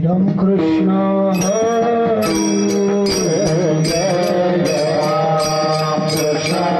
Ram Krishna Hare Jai Ram Krishna Hare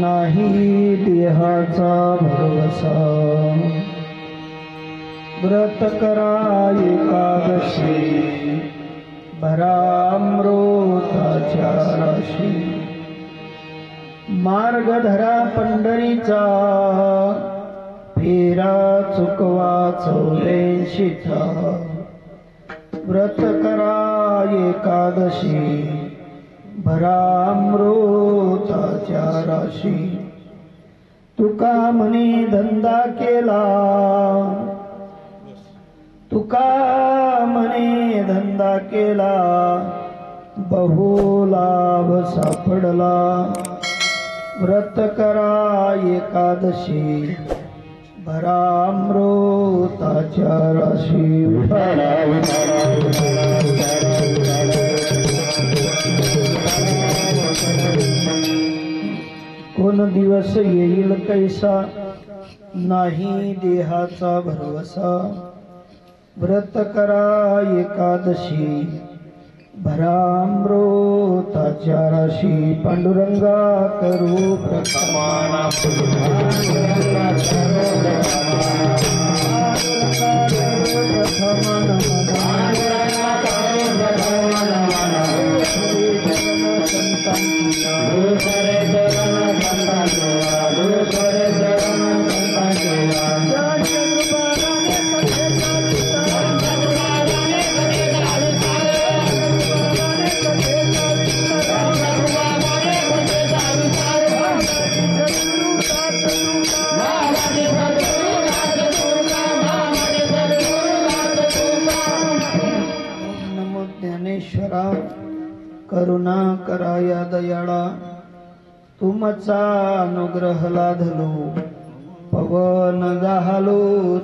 नाही देहाचा भरवसा व्रत करा एकादशी भरामृताच्या राशी मार्ग धरा पंढरीचा फेरा चुकवा 84चा व्रत करा एकादशी भरामृताच्या राशी तुका म्हणे धंदा केला तुका म्हणे धंदा केला बहुलाभ सापडला व्रत करा एकादशी भरामृताच्या राशी कोण दिवस येईल कैसा नाही देहाचा भरवसा व्रत करा एकादशी भरामृताच्या राशी पांडुरंगा करू प्रथमाना करुणा कराया दयाळा तुमचा अनुग्रह लाधलो पवन जाहलो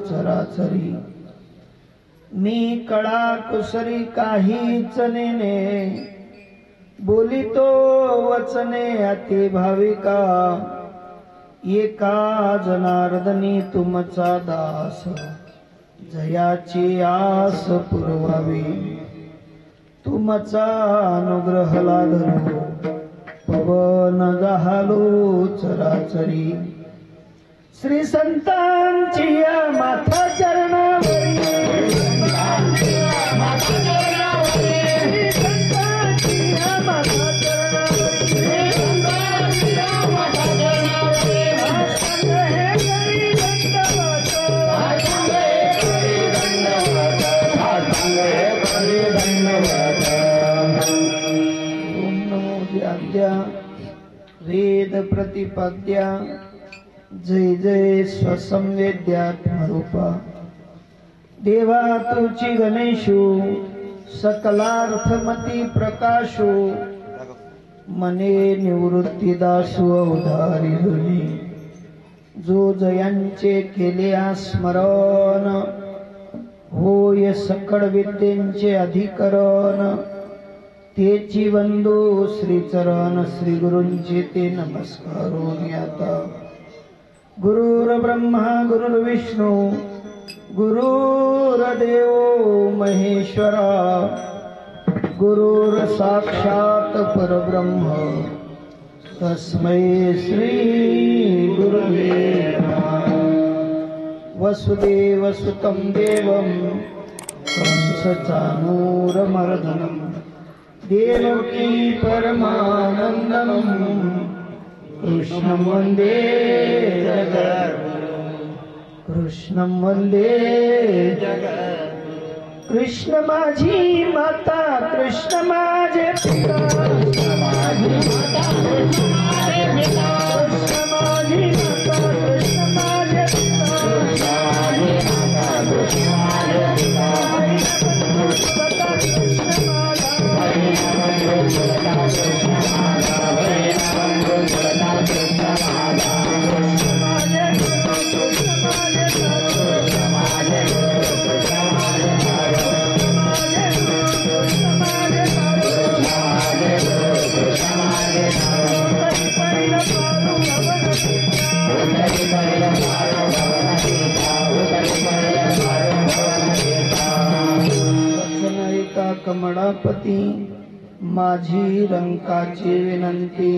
चराचरी मी कळा कुसरी काहीच नेने बोलितो वचने अति भाविका एका जनार्दनी तुमचा दास जयाची आस पुरवावी तुमचा अनुग्रह लाधलो पवन जाहलो चराचरी श्री संतांची माथा चरणावरी वेद प्रतिपद्या जय जय स्वसंवेद्यात्मरूपा देवा तुची गणेशु सकलार्थमती प्रकाशु मने निवृत्ती दासु अवधारी जुनी जो जयांचे केले स्मरण होय सकळ विद्येंचे अधिकरण तेची वंदो श्रीचरण श्री गुरूंचे ते नमस्कारोनी आता गुरुर ब्रह्मा गुरुर विष्णू गुरुर्देव महेश्वरा गुरुर साक्षात परब्रह्म तस्मै श्री गुरुवे नमः वसुदेवसुतं देवं कंसचाणूरमर्दनं देवकी परमानन्दं कृष्णं वन्दे जगद्गुरुं कृष्णं वन्दे जगद्गुरुं कृष्ण माझी माता कृष्ण माझे पिता कृष्ण माझी माता कृष्ण माझे पिता कृष्ण माझी माता कृष्ण माझे पिता कृष्ण माझी माता कृष्ण माझे पिता कृष्ण कमळापती माझी रंकाची विनंती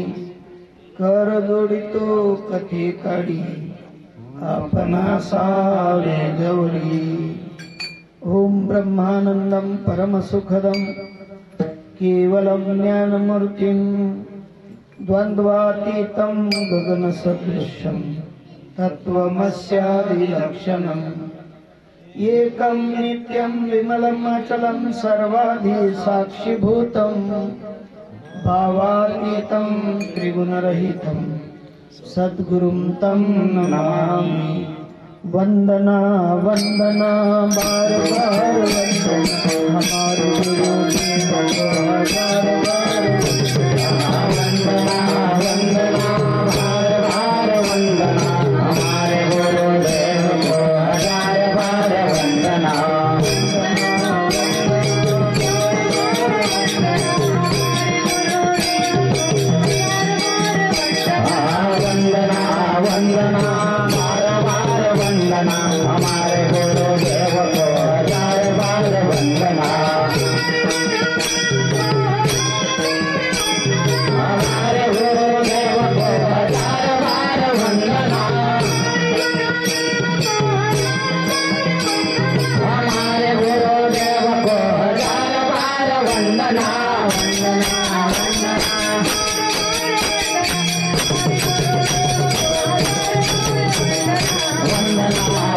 कर जोडितो कथे काढी आपणा सावे जवळी ओम ब्रह्मानंदं परमसुखदं केवलं ज्ञानमूर्तिं द्वन्द्वातीतं गगनसदृशं तत्त्वमस्यादिलक्षणम् एकं नित्यं विमलं अचलं सर्वाधि साक्षिभूतं भावातीतं त्रिगुणरहितं सद्गुरुं तं नमामि वंदना वंदना बार बार वंदना हमारे गुरु की हजार बार वंदना वंदना बार बार वंदना हमारे गुरुदेव को हजार बार वंदना वंदना वंदना हमारे गुरुदेव को हजार बार वंदना हमारे गुरुदेव को हजार बार वंदना हमारे गुरुदेव को हजार बार वंदना वंदना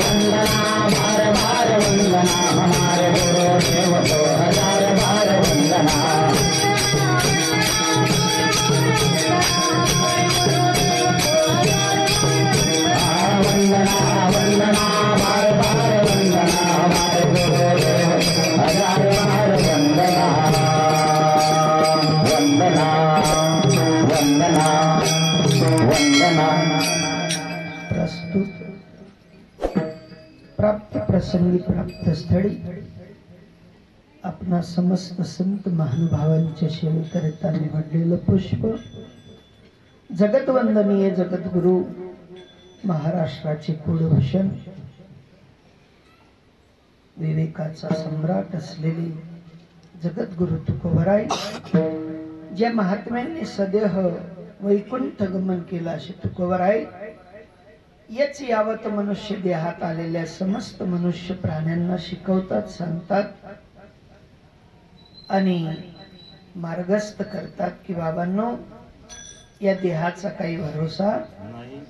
बार बार वंदना हमारे गुरुदेव को हजार बार वंदना वंदना वंदना बार बार वंदना हमारे गुरुदेव हजार बार वंदना वंदना वंदना वंदना प्रस्तुत प्राप्त प्रसंगी प्राप्त स्थळी आपणा समस्त संत महानुभावांच्या सेवेकरिता निवडलेलं पुष्प जगतवंदनीय जगद्गुरु महाराष्ट्राचे कुलभूषण विवेकाचा सम्राट असलेले जगद्गुरु तुकोबराय ज्या महात्म्यांनी सदेह वैकुंठ गमन केला असे तुकोबराय याच यावत मनुष्य देहात आलेल्या समस्त मनुष्य प्राण्यांना शिकवतात सांगतात आणि मार्गस्थ करतात की बाबांनो या देहाचा काही भरोसा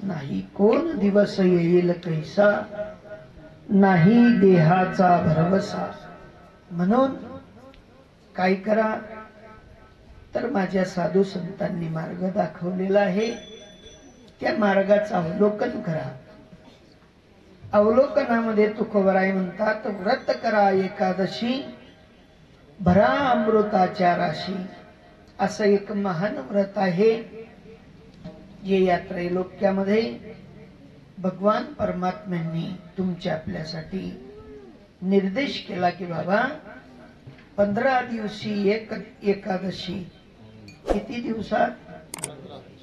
नाही कोण दिवस येईल कैसा नाही देहाचा भरवसा म्हणून काय करा तर माझ्या साधू संतांनी मार्ग दाखवलेला आहे त्या मार्गाचं अवलोकन करा अवलोकनामध्ये तुकोबराय म्हणतात व्रत करा एकादशी भरा अमृताच्या राशी असं एक महान व्रत आहे जे या त्रैलोक्यामध्ये भगवान परमात्म्यांनी तुमच्या आपल्यासाठी निर्देश केला की बाबा 15 दिवशी एकादशी किती दिवसात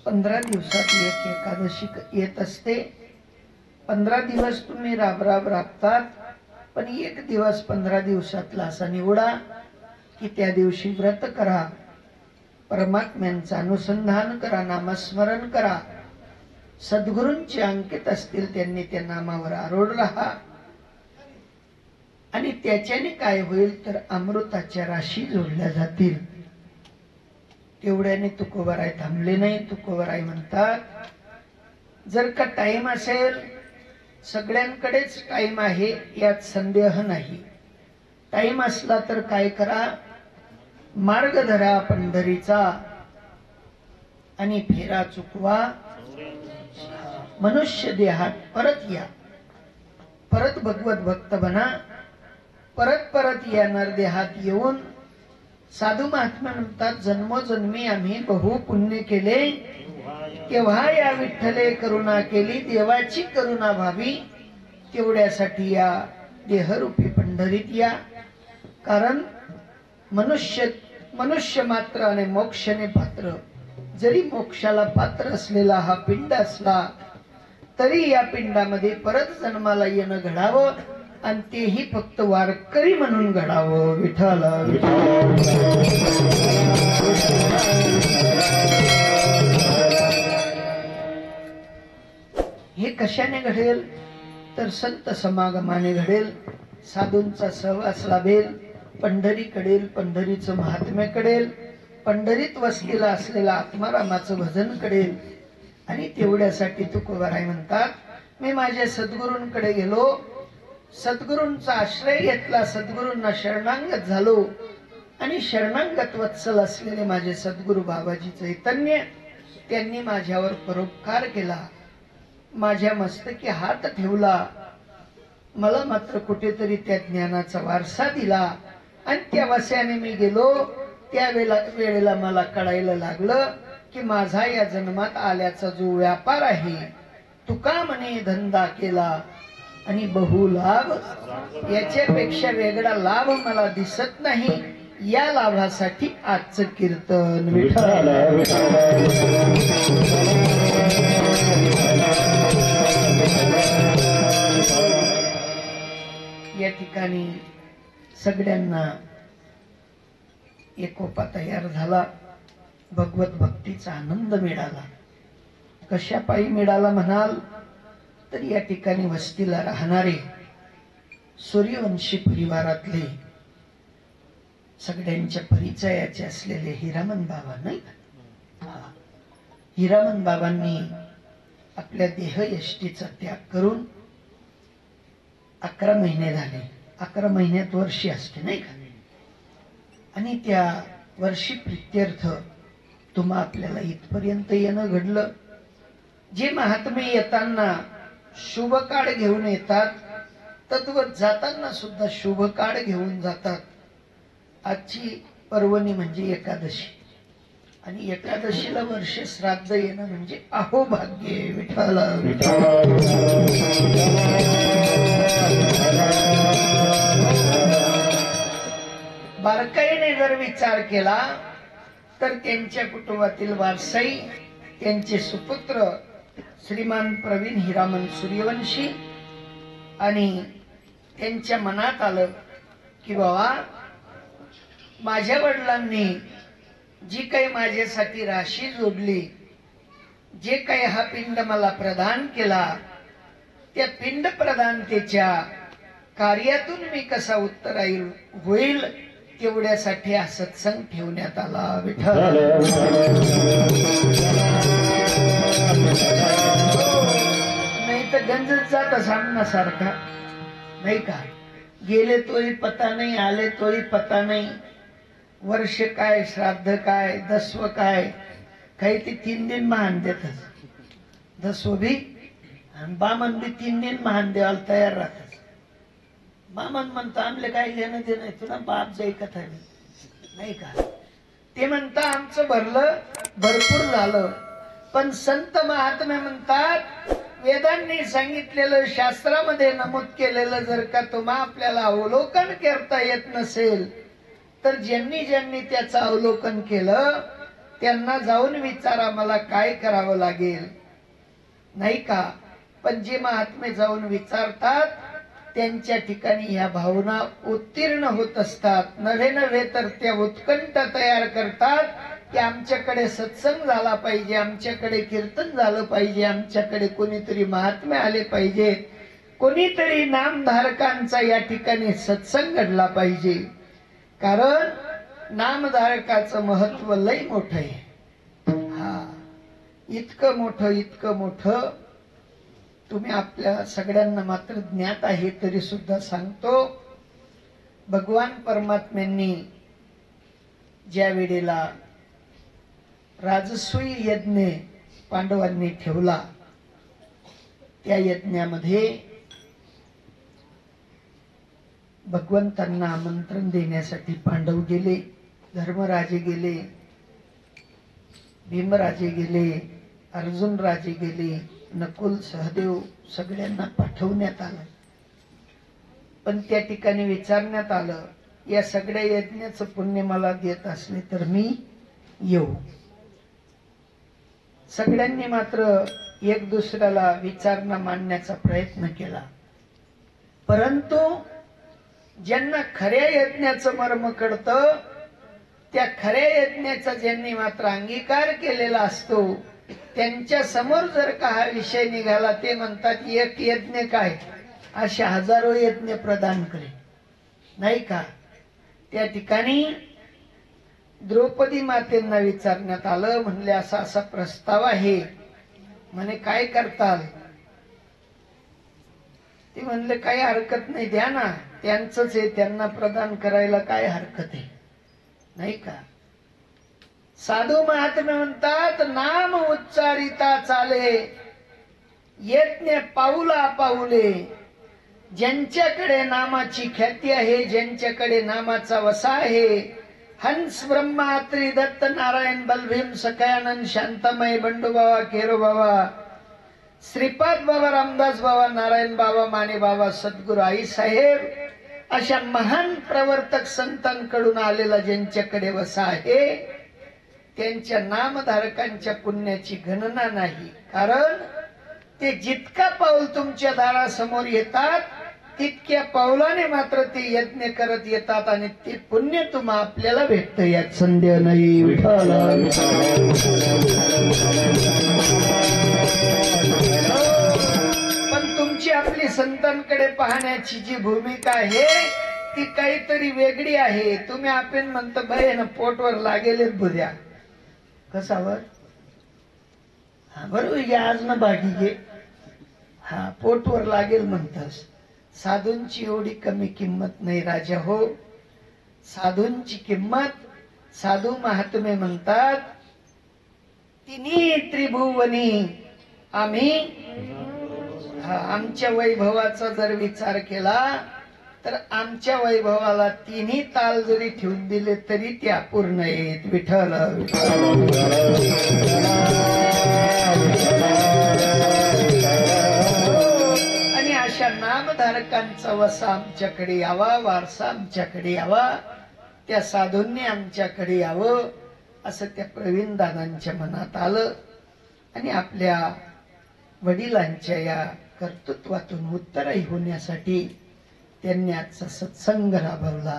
15 दिवसात एक एकादशी येत असते 15 दिवस तुम्ही राब राबतात पण एक दिवस 15 दिवसातला असा निवडा की त्या दिवशी व्रत करा परमात्म्यांचं अनुसंधान करा नामस्मरण करा सद्गुरूंचे अंकित असतील त्यांनी त्या नामावर आरूढ राहा आणि त्याच्याने काय होईल तर अमृताच्या राशी जोडल्या जातील. तेवढ्याने तुकोबाराय थांबले नाही. तुकोबाराय म्हणतात, जर का टाइम असेल, सगळ्यांकडेच टाइम आहे यात संदेह नाही. टाइम असला तर काय करा, मार्ग धरा पंढरीचा आणि फेरा चुकवा. मनुष्य देहात परत या, परत भगवत भक्त बना. परत परत या नरदेहात येऊन साधू महात्मा म्हणतात, जन्मोजन्मी आम्ही बहु पुण्य केले, तेव्हा या विठ्ठले करुणा केली. देवाची करुणा व्हावी तेवढ्यासाठी या देहरूपी पंढरीत या. कारण मनुष्य मात्र आणि मोक्षाने पात्र. जरी मोक्षाला पात्र असलेला हा पिंड असला तरी या पिंडामध्ये परत जन्माला येणं घडावं, आणि तेही फक्त वारकरी म्हणून घडावं. विठ्ठल हे कशाने घडेल तर संत समागमाने घडेल. साधूंचा सहवास लाभेल, पंढरी कडेल, पंढरीचं महात्म्य कळेल, पंढरीत वसलेला असलेला आत्मारामाचं भजन कळेल. आणि तेवढ्यासाठी तुकोबाराय म्हणतात, मी माझ्या सद्गुरूंकडे गेलो, सद्गुरूंचा आश्रय घेतला, सद्गुरूंना शरणांगत झालो, आणि शरणांगत वत्सल असलेले माझे सद्गुरू बाबाजी चैतन्य, त्यांनी माझ्यावर परोपकार केला, माझ्या मस्तकी हात ठेवला, मला मात्र कुठेतरी त्या ज्ञानाचा वारसा दिला. आणि त्या वस्याने मी गेलो, त्या वेळेला मला कळायला लागलं की माझा या जन्मात आल्याचा जो व्यापार आहे, तुका म्हणे धंदा केला आणि बहुलाभ, याच्यापेक्षा वेगळा लाभ मला दिसत नाही. या लाभासाठी आजचं कीर्तन. विठ्ठल या ठिकाणी सगळ्यांना एकोपा तयार झाला. भगवत भक्तीचा आनंद मिळाला. कशा पायी मिळाला म्हणाल तर या ठिकाणी वस्तीला राहणारे सूर्यवंशी परिवारातले सगळ्यांच्या परिचयाचे असलेले हिरामन बाबा, नाही का? हिरामन बाबांनी आपल्या देहयष्टीचा त्याग करून 11 महिने झाले. 11 महिन्यात वर्षी असते, नाही का? आणि त्या वर्षी प्रित्यर्थ तुम्हा आपल्याला इथपर्यंत येणं घडलं. जे महात्मे येताना शुभ काळ घेऊन येतात, तद्वत जाताना सुद्धा शुभ काळ घेऊन जातात. आजची पर्वणी म्हणजे एकादशी, आणि एकादशीला वर्ष श्राद्ध येणं म्हणजे अहोभाग्य. विठ्ठल बारकाईने जर विचार केला तर त्यांच्या कुटुंबातील वारसाई, त्यांचे सुपुत्र श्रीमान प्रवीण हिरामन सूर्यवंशी, आणि त्यांच्या मनात आलं की बाबा, माझ्या वडिलांनी जी काही माझ्यासाठी राशी जोडली, जे काही हा पिंड मला प्रदान केला, त्या पिंड प्रदानतेच्या कार्यातून मी कसा उत्तरायी होईल, तेवढ्यासाठी हा सत्संग ठेवण्यात आला. विठ्ठल नाही तर गंजत जात सामनासारखा, नाही का? गेले तोही पता नाही, आले तोही पता नाही. वर्ष काय, श्राद्ध काय, दस्व काय, काही ते 3 दिन महान देतात. दस्व भी आणि बामन भी 3 दिन महान देवाला तयार राहतात. बामन म्हणतो आमले काही घेणं देणं नाही, तुला बाप जाई कथा नाही का? ते म्हणता आमचं भरलं, भरपूर झालं. पण संत महात्मे म्हणतात, वेदांनी सांगितलेलं, शास्त्रामध्ये नमूद केलेलं जर का तुम्हा आपल्याला अवलोकन करता येत नसेल तर ज्यांनी ज्यांनी त्याचं अवलोकन केलं त्यांना जाऊन विचारा मला काय करावं लागेल, नाही का? पण जे महात्मे जाऊन विचारतात त्यांच्या ठिकाणी ह्या भावना उत्तीर्ण होत असतात. नव्हे नव्हे तर त्या उत्कंठ तयार करतात की आमच्याकडे सत्संग झाला पाहिजे, आमच्याकडे कीर्तन झालं पाहिजे, आमच्याकडे कोणीतरी महात्मे आले पाहिजेत, कोणीतरी नामधारकांचा या ठिकाणी सत्संग घडला पाहिजे, कारण नामधारकाचं महत्व लय मोठं आहे. हा, इतकं मोठं तुम्ही आपल्या सगळ्यांना मात्र ज्ञात आहे तरी सुद्धा सांगतो. भगवान परमात्म्यांनी ज्या वेळेला राजसूय यज्ञ पांडवांनी ठेवला, त्या यज्ञामध्ये भगवंतांना आमंत्रण देण्यासाठी पांडव गेले, धर्मराजे गेले, भीमराजे गेले, अर्जुन राजे गेले, नकुल सहदेव सगळ्यांना पाठवण्यात आलं. पण त्या ठिकाणी विचारण्यात आलं, या सगळ्या यज्ञाचं पुण्य मला देत असले तर मी येऊ. सगळ्यांनी मात्र एक दुसऱ्याला विचारणा मांडण्याचा प्रयत्न केला, परंतु ज्यांना खऱ्या यज्ञाचं मर्म कळतं, त्या खऱ्या यज्ञाचा ज्यांनी मात्र अंगीकार केलेला असतो, त्यांच्या समोर जर का हा विषय निघाला, ते म्हणतात एक यज्ञ काय, अशा हजारो यज्ञ प्रदान करे, नाही का. त्या ठिकाणी द्रौपदी मातेंना विचारण्यात आलं, म्हणले असा असा प्रस्ताव आहे, म्हणे काय करताल. ते म्हणले काही हरकत नाही, द्या ना, त्यांचंच आहे, त्यांना प्रदान करायला काय हरकत आहे, नाही का. साधू महात्मे म्हणतात, नाम उच्चारिता चाले, यज्ञ पाऊला पाऊले. ज्यांच्याकडे नामाची ख्याती आहे, ज्यांच्याकडे नामाचा वसा आहे, हंस ब्रह्मा त्रिदत्त नारायण बलभीम सखयानंद शांतामय बंडू बाबा केरो बाबा श्रीपाद बाबा रामदास बाबा नारायण बाबा माने बाबा सद्गुरू आई साहेब, अशा महान प्रवर्तक संतांकडून आलेला ज्यांच्याकडे वसा आहे, त्यांच्या नामधारकांच्या पुण्याची गणना नाही. कारण ते जितका पाऊल तुमच्या दारासमोर येतात, तितक्या पावलाने मात्र ते यज्ञ करत येतात आणि ते पुण्य तुम्हा आपल्याला भेटतं, यात संदेह नाही. पण तुमची आपली संतांकडे पाहण्याची जी भूमिका आहे ती काहीतरी वेगळी आहे. तुम्ही आपण म्हणता बाई ना पोटवर लागेलच बुद्या कसावर, हा बरोबर, या आज ना बाकी घे, हा पोटवर लागेल म्हणतास. साधूंची एवढी कमी किंमत नाही राजा हो. साधूंची किंमत, साधू महात्मे म्हणतात, तिन्ही त्रिभुवनी आम्ही, आमच्या वैभवाचा जर विचार केला तर आमच्या वैभवाला तिन्ही ताल जरी ठेवून दिले तरी ते अपूर्ण आहेत. विठ्ठल आणि अशा नामधारकांचा वसा आमच्याकडे यावा, वारसा आमच्याकडे यावा, त्या साधूंनी आमच्याकडे यावं, असं त्या प्रवीण दादांच्या मनात आलं. आणि आपल्या वडिलांच्या या कर्तृत्वातून उत्तराई होण्यासाठी त्यांनी आजचा सत्संग राबवला.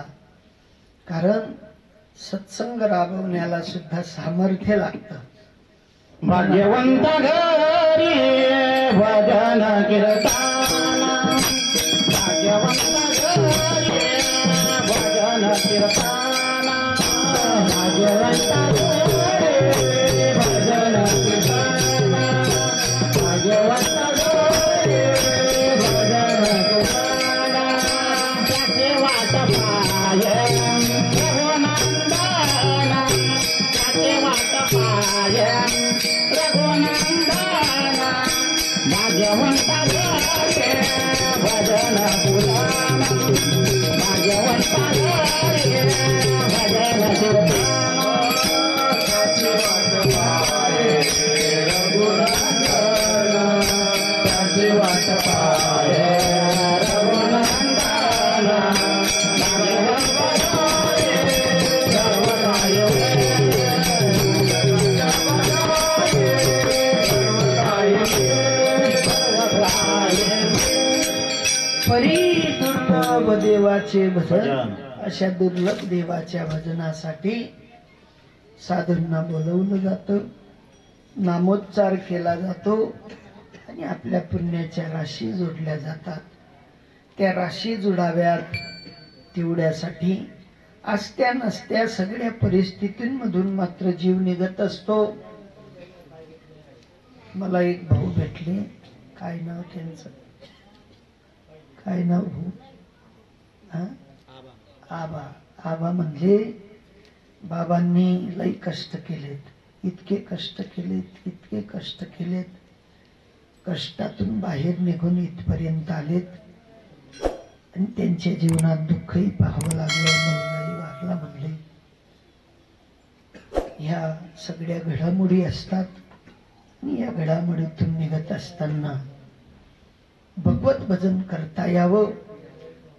कारण सत्संग राबवण्याला सुद्धा सामर्थ्य लागतं. भाग्यवंत घरी भजन कीर्तन, भाग्यवंत घरी भजन कीर्तन, भाग्यवंत घरी भजन कीर्तन, भाग्यवंत घरी भजन कीर्तन. त्याचे वाट पाय रघुनंदन, त्याचे वाट पाय रघुनंदन, भाग्यवंत घरी भजन पुराण, भाग्यवंत घरी भजन कीर्तन. त्याचे वाट पाय रघुनंदन, त्याचे वाट पाय रघुनंदन, भाग्यवंत घरी सर्वकाय परी दुर्लभ देवाचे भजन, अशा दुर्लभ देवाच्या भजनासाठी साधूंना बोलवलं जातं, नामोच्चार केला जातो आणि आपल्या पुण्याच्या राशी जोडल्या जातात. त्या राशी जुडाव्यात तेवढ्यासाठी असत्या नसत्या सगळ्या परिस्थितींमधून मात्र जीव निघत असतो. मला एक भाऊ भेटले, काय नाव त्यांचं, काय नाव भाऊ? आबा. आबा म्हणले बाबांनी लई कष्ट केलेत, इतके कष्ट केलेत, इतके कष्ट केलेत, कष्टातून बाहेर निघून इथपर्यंत आलेत आणि त्यांच्या जीवनात दुःखही पाहावं लागलं, मुलगाही वारला म्हणले. ह्या सगळ्या घडामोडी असतात आणि या घडामोडीतून निघत असताना भगवत भजन करता यावं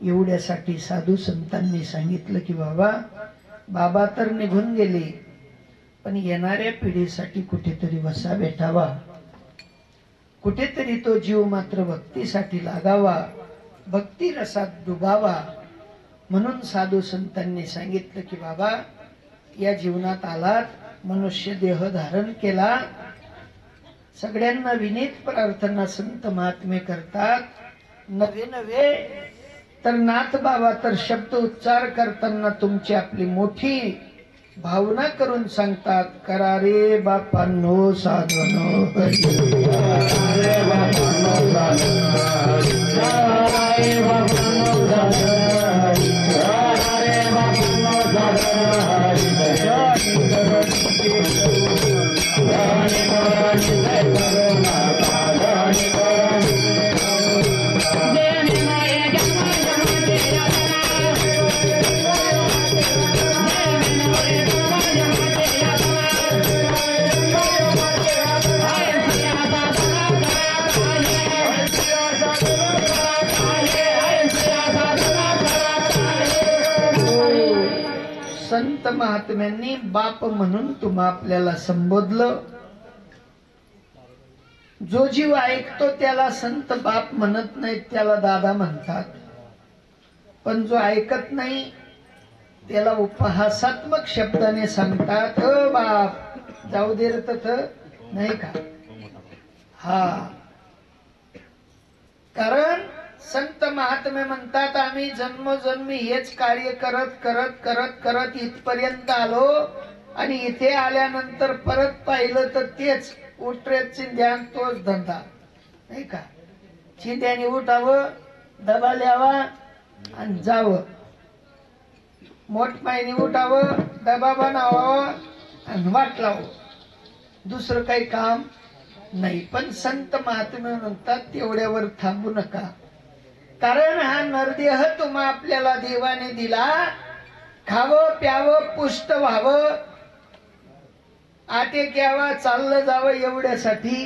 एवढ्यासाठी साधू संतांनी सांगितलं की बाबा तर निघून गेले, पण येणाऱ्या पिढीसाठी कुठेतरी वसा भेटावा, कुठेतरी तो जीव मात्र भक्तीसाठी लागावा, भक्ती रसात डुबावा. म्हणून साधू संतांनी सांगितलं की बाबा या जीवनात आलात, मनुष्य देह धारण केला, सगळ्यांना विनीत प्रार्थना संत महात्मे करतात, नवे नवे तर नाथ बाबा तर शब्द उच्चार करताना तुमची आपली मोठी भावना करून सांगतात, करा रे बापांनो साधनो संत महात्म्यांनी बाप म्हणून तुम्हा आपल्याला संबोधलं. जो जीव ऐकतो त्याला संत बाप म्हणत नाहीत, त्याला दादा म्हणतात. पण जो ऐकत नाही त्याला उपहासात्मक शब्दाने सांगतात, बाप जाऊ दे रे तथ, नाही का? हा, कारण संत महात्मे म्हणतात आम्ही जन्मोजन्मी हेच कार्य करत करत करत करत इथपर्यंत आलो आणि इथे आल्यानंतर परत पाहिलं तर तेच उठरेत चिंध्यान तोच धंदा, नाही का? चिंध्याने उठावं, डबा ल्यावा आणि जावं, मोठमाईने उठावं, डबा बनावावा आणि वाट लावावं, दुसरं काही काम नाही. पण संत महात्मे म्हणतात तेवढ्यावर थांबू नका, कारण हा नरदेह तुम्हा आपल्याला देवाने दिला, खावं प्यावं पुष्ट व्हावं, आटे घ्यावा चाललं जावं एवढ्यासाठी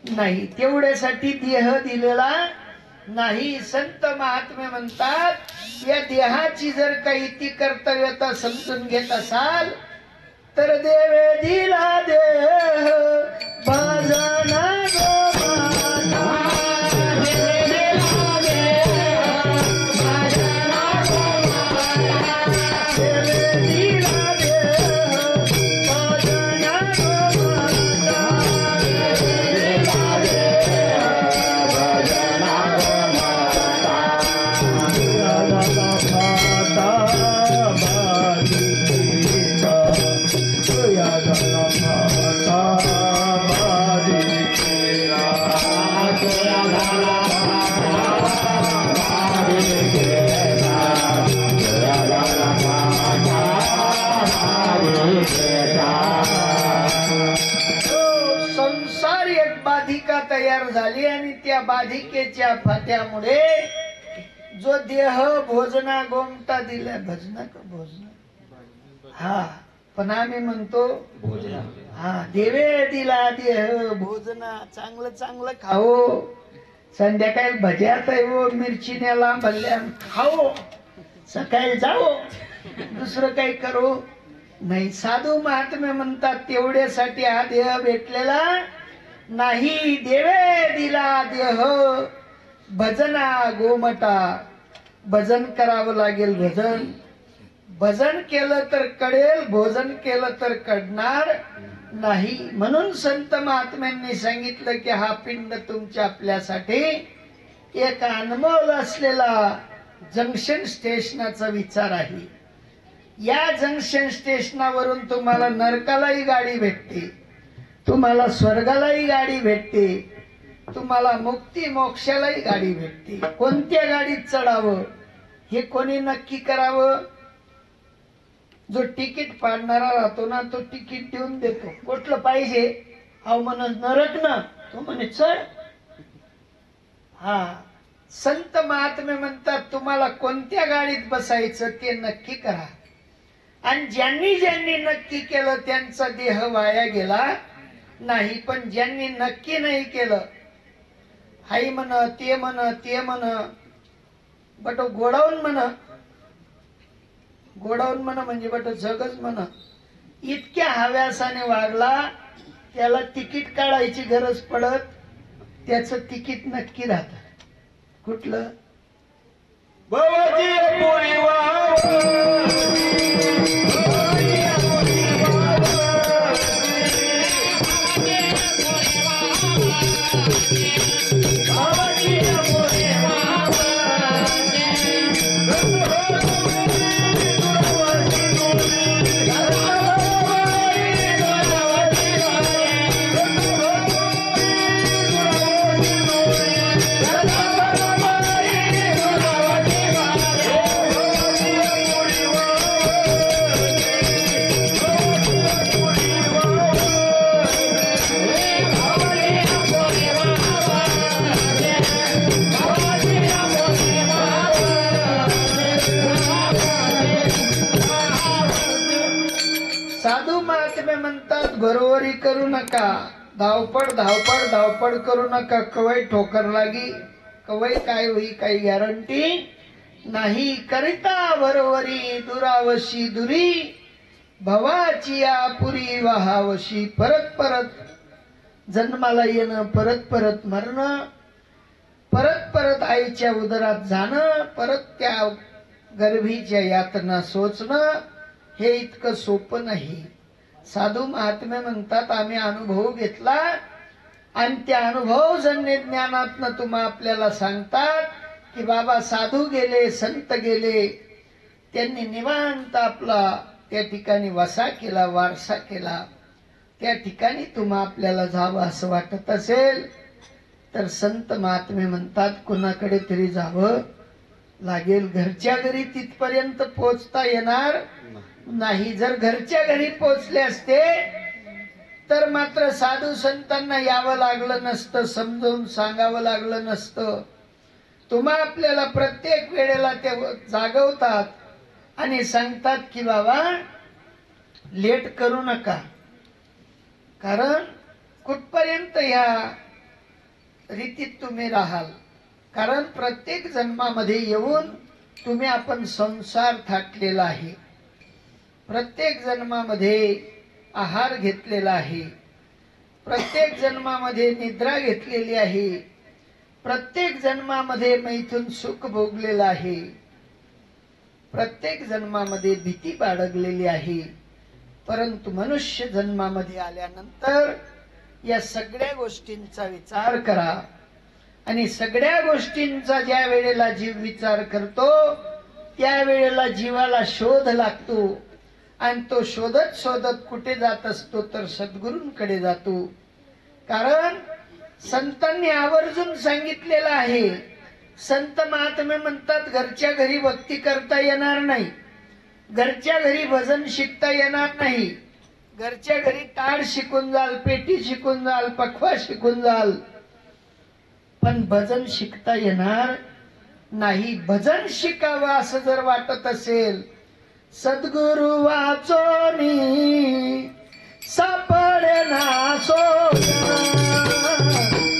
नाही, तेवढ्यासाठी देह दिलेला नाही. संत महात्मे म्हणतात या देहाची जर काही ती कर्तव्यता समजून घेत असाल तर देवे दिला देह भजना संसार एक बाधिका तयार झाली आणि त्या बाधिकेच्या फात्यामुळे जो देह भोजना गोमटा दिला, भजना का भोजना, हा पण आम्ही म्हणतो हा देवे दिला देह भोजना, चांगलं चांगलं खाओ, संध्याकाळी भज्यात मिरची न्याला भल्ल्या खाओ, सकाळी जाओ, दुसरं काही करू नाही. साधू महात्मे म्हणतात तेवढ्यासाठी हा देह भेटलेला नाही. देवे दिला देह भजना गोमटा, भजन करावं लागेल. भजन केलं तर कळेल, भोजन केलं तर कळणार नाही. म्हणून संत महात्म्यांनी सांगितलं की हा पिंड तुमच्या आपल्यासाठी एक अनमोल असलेला जंक्शन स्टेशनाचा विचार आहे. या जंक्शन स्टेशनावरून तुम्हाला नरकालाही गाडी भेटते, तुम्हाला स्वर्गालाही गाडी भेटते, तुम्हाला मुक्ती मोक्षालाही गाडी भेटते. कोणत्या गाडीत चढावं हे कोणी नक्की करावं? जो तिकीट पाडणारा राहतो ना, तो तिकीट देऊन देतो. कुठलं पाहिजे? अहो म्हण नरक ना, तो म्हणे चढ. हा, संत महात्मे म्हणतात तुम्हाला कोणत्या गाडीत बसायचं ते नक्की करा. आणि ज्यांनी ज्यांनी नक्की केलं त्यांचा देह वाया गेला नाही. पण ज्यांनी नक्की नाही केलं, हाई म्हण, ते म्हण, ते म्हण, बट गोडाऊन म्हण, गोडाऊन म्हण म्हणजे बट जगच म्हण, इतक्या हव्यासाने वागला, त्याला तिकीट काढायची गरज पडत, त्याचं तिकीट नक्की राहत. कुठलं? भवजी पुरी साधू महात्मे म्हणतात बरोबरी करू नका, धावपळ धावपळ धावपळ करू नका. कवय ठोकर लागी, कवय काय होई काही गॅरंटी नाही. करिता बरोबरी दुरावशी दुरी, भवाची आपुरी वहावशी. परत परत जन्माला येणं, परत परत मरणं, परत परत आईच्या उदरात जाणं, परत त्या गर्भीच्या यातना सोचणं, हे इतकं सोपं नाही. साधू महात्मे म्हणतात आम्ही अनुभव घेतला आणि त्या अनुभवजन्य ज्ञानातनं तुम्हा आपल्याला सांगतात की बाबा साधू गेले, संत गेले, त्यांनी निवांत आपला त्या ठिकाणी वसा केला, वारसा केला. त्या ठिकाणी तुम्हा आपल्याला जावं असं वाटत असेल तर संत महात्मे म्हणतात कुणाकडे तरी जावं लागेल. घरच्या घरी तिथपर्यंत पोचता येणार नाही. जर घरच्या घरी पोचले असते तर मात्र साधू संतांना यावं लागलं नसतं, समजावून सांगावं लागलं नसतं. तुम्हा आपल्याला प्रत्येक वेळेला ते जागवतात आणि सांगतात की बाबा लेट करू नका, कारण कुठपर्यंत या रीतीत तुम्ही राहाल. कारण प्रत्येक जन्मामध्ये येऊन तुम्ही आपण संसार थाटलेला आहे, प्रत्येक जन्मामध्ये आहार घेतलेला आहे, प्रत्येक जन्मामध्ये निद्रा घेतलेली आहे, प्रत्येक जन्मामध्ये मैथून सुख भोगलेलं आहे, प्रत्येक जन्मामध्ये भीती बाळगलेली आहे. परंतु मनुष्य जन्मामध्ये आल्यानंतर या सगळ्या गोष्टींचा विचार करा. आणि सगळ्या गोष्टींचा ज्या वेळेला जीव विचार करतो त्यावेळेला जीवाला शोध लागतो आणि तो शोधत शोधत कुठे जात असतो तर सद्गुरूंकडे जातो. कारण संतांनी आवर्जून सांगितलेलं आहे. संत महात्मे म्हणतात घरच्या घरी भक्ती करता येणार नाही, घरच्या घरी भजन शिकता येणार नाही, घरच्या घरी टाळ शिकून जाल, पेटी शिकून जाल, पखवा शिकून जाल, पण भजन शिकता येणार नाही. भजन शिकावं असं जर वाटत असेल, सद्गुरु वाचोनी सापडे ना सोया,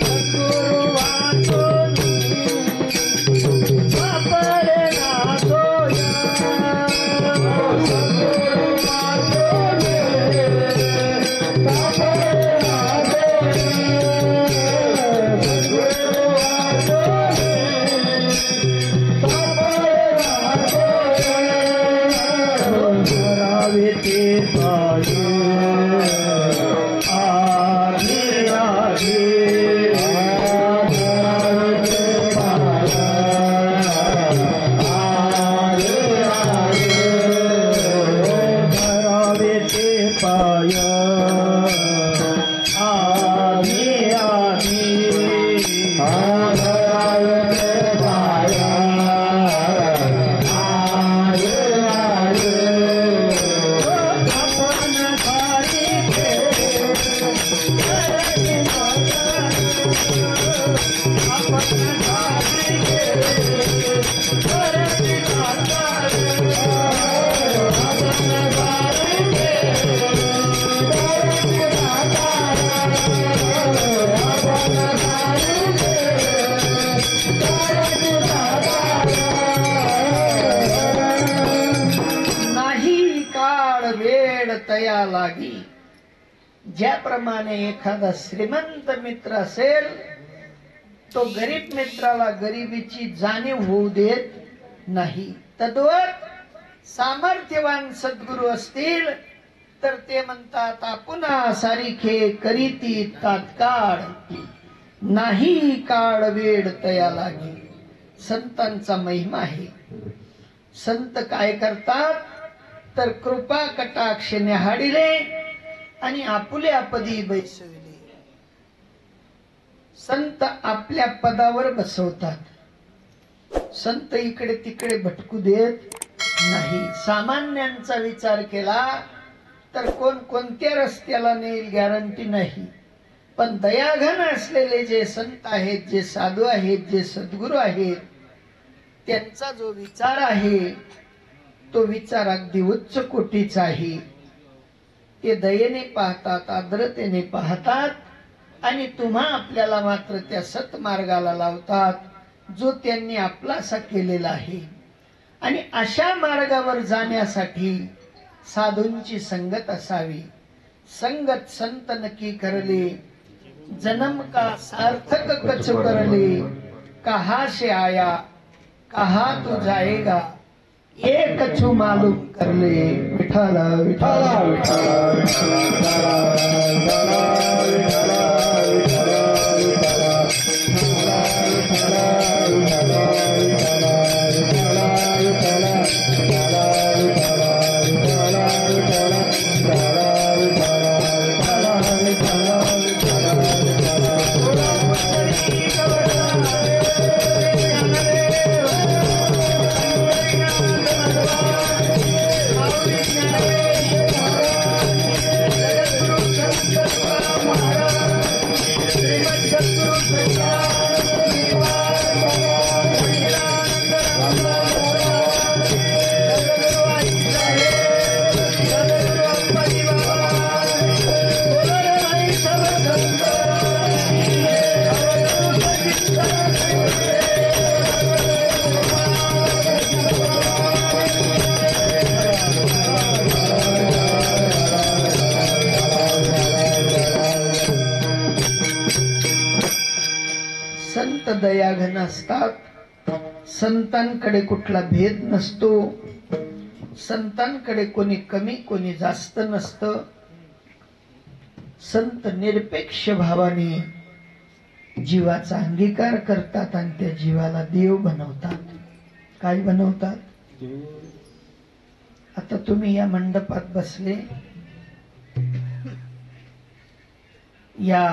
सद्गुरु वाचोनी सापडे ना सोया, सद्गुरु वाचोनी सापडे ना सोया. नाही काळ वेळ तया लागी. ज्याप्रमाणे एखादा श्रीमंत मित्र असेल तो गरीब मित्राला गरिबीची जाणीव होऊ देत नाही. तद्वत सामर्थ्यवान सद्गुरू असतील तर ते म्हणतात आपुना सारिखे करीती तात्काळ, नाही काळ वेळ तया लागी. संतांचा महिमा आहे. संत काय करतात तर कृपा कटाक्ष न्याहाडिले आणि आपुल्या पदी बैसविले. संत आपल्या पदावर बसवतात. संत इकडे तिकडे भटकू देत नाही. सामान्यांचा विचार केला तर कोण कोणत्या रस्त्याला नेईल गॅरंटी नाही. पण दयाघन असलेले जे संत आहेत, जे साधू आहेत, जे सद्गुरू आहेत, त्यांचा जो विचार आहे तो विचार अगदी उच्च कोटीचा आहे. ते दयेने पाहतात, आर्द्रतेने पाहतात आणि तुम्हा आपल्याला मात्र त्या सत्मार्गाला लावतात जो त्यांनी आपलासा केलेला आहे. आणि अशा मार्गावर जाण्यासाठी साधूंची संगत असावी. संगत संत नक्की करले, जन्म का सार्थक कछ करले. कहा से आया कहा तू जाएगा, ये कछु मालूम कर ले. विठ्ठल विठ्ठल संत दयाघन असतात. संतांकडे कुठला भेद नसतो. संतांकडे कोणी कमी कोणी जास्त नसतं. संत निरपेक्ष भावाने जीवाचा अंगीकार करतात आणि त्या जीवाला देव बनवतात. काय बनवतात? आता तुम्ही या मंडपात बसले, या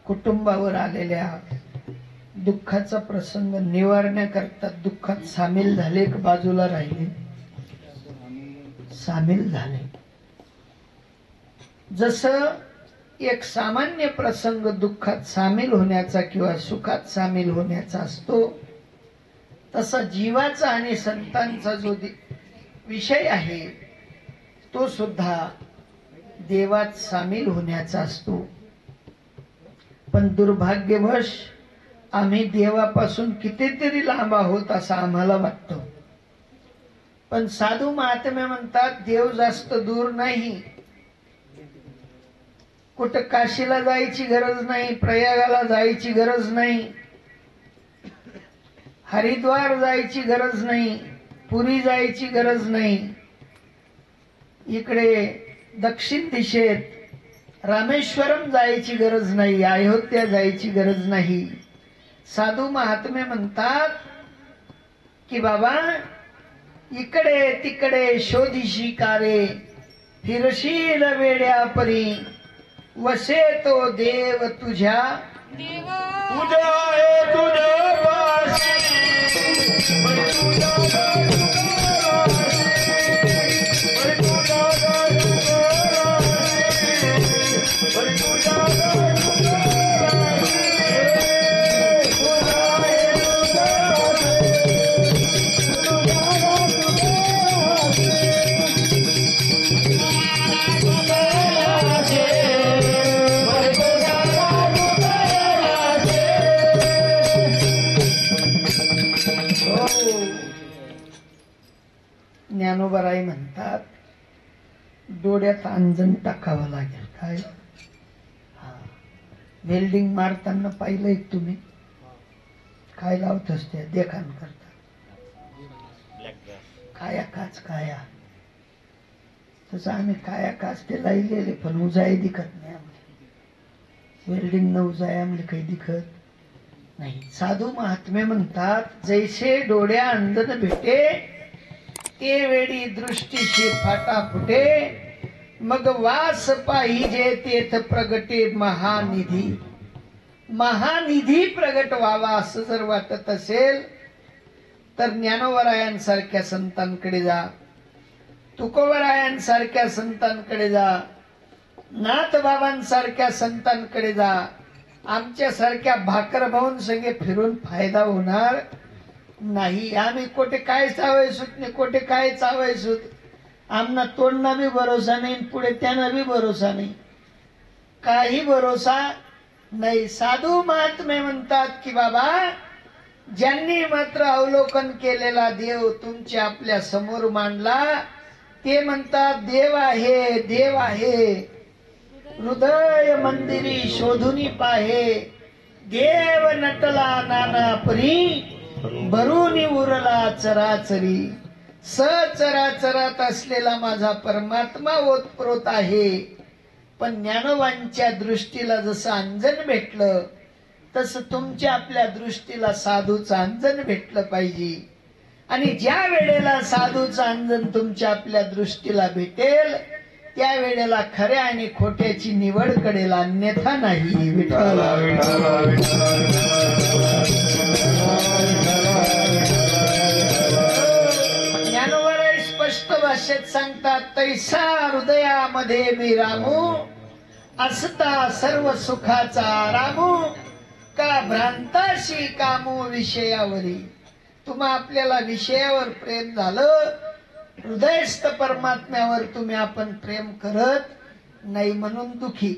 कुटुंबावर आलेल्या दुःखाचा प्रसंग निवारण्याकरता दुःखात सामील झाले का बाजूला राहिले? सामील झाले. जसं एक सामान्य प्रसंग दुःखात सामील होण्याचा किंवा सुखात सामील होण्याचा असतो, तसा जीवाचा आणि संतांचा जो विषय आहे तो सुद्धा देवात सामील होण्याचा असतो. पण दुर्भाग्यवश आम्ही देवापासून कितीतरी लांब आहोत असं आम्हाला वाटतं. पण साधू महात्मे म्हणतात देव जास्त दूर नाही. कुठं काशीला जायची गरज नाही, प्रयागाला जायची गरज नाही, हरिद्वार जायची गरज नाही, पुरी जायची गरज नाही. इकडे दक्षिण दिशेत रामेश्वरम जायची गरज नाही, अयोध्या जायची गरज नाही. साधू महात्मे म्हणतात की बाबा इकडे तिकडे शोधिशी कारे, फिरशील वेड्या परी, वसे तो देव तुझ्या तुझ्या आहे तुझ्या ज्ञानोबाराय म्हणतात डोळ्यात अंजन टाकावं लागेल. काय वेल्डिंग मारताना पाहिलंय तुम्ही काय लावत असते देखाण करता काया काच काया तसं आम्ही काया काच ते लायलेले पण उजाय दिखत नाही आम्ही वेल्डिंग न उजाय आम्ही काही दिखत नाही. साधू महात्मे म्हणतात जैसे डोळ्या अंधन भेटे ते वेळी दृष्टीशी फाटा फुटे मग वास पाहिजे तेथ प्रगटे महानिधी. महानिधी प्रगट व्हावा असं जर वाटत असेल तर ज्ञानोबरायांसारख्या संतांकडे जा, तुकोबरायांसारख्या संतांकडे जा, नाथबाबांसारख्या संतांकडे जा. आमच्यासारख्या भाकर भाऊन संगे फिरून फायदा होणार नाही. आम्ही कोठे काय चावायसूत नाही कोठे काय चावायसूत. आमना तोंडना बी भरोसा नाही पुढे त्यांना बी भरोसा नाही काही भरोसा नाही. साधू महात्मे म्हणतात की बाबा ज्यांनी मात्र अवलोकन केलेला देव तुमच्या आपल्या समोर मांडला ते म्हणतात देव आहे देव आहे. हृदय मंदिरी शोधुनी पाहे देव नटला नाना परी भरूनी उरला चराचरी. सचराचरात असलेला माझा परमात्मा ओतप्रोत आहे. पण ज्ञानोबांच्या दृष्टीला जसं अंजन भेटलं तसं तुमच्या आपल्या दृष्टीला साधूचं अंजन भेटलं पाहिजे. आणि ज्या वेळेला साधूचं अंजन तुमच्या आपल्या दृष्टीला भेटेल त्या वेळेला खऱ्या आणि खोट्याची निवड करेल अन्यथा नाही. विठ्ठल ज्ञानोबराय स्पष्ट भाषेत सांगतात तैसा हृदयामध्ये मी रामू असता सर्व सुखाचा रामू का भ्रांताशी कामू विषयावरी. तुम्हा आपल्याला विषयावर प्रेम झालं हृदयस्थ परमात्म्यावर तुम्ही आपण प्रेम करत नाही म्हणून दुखी.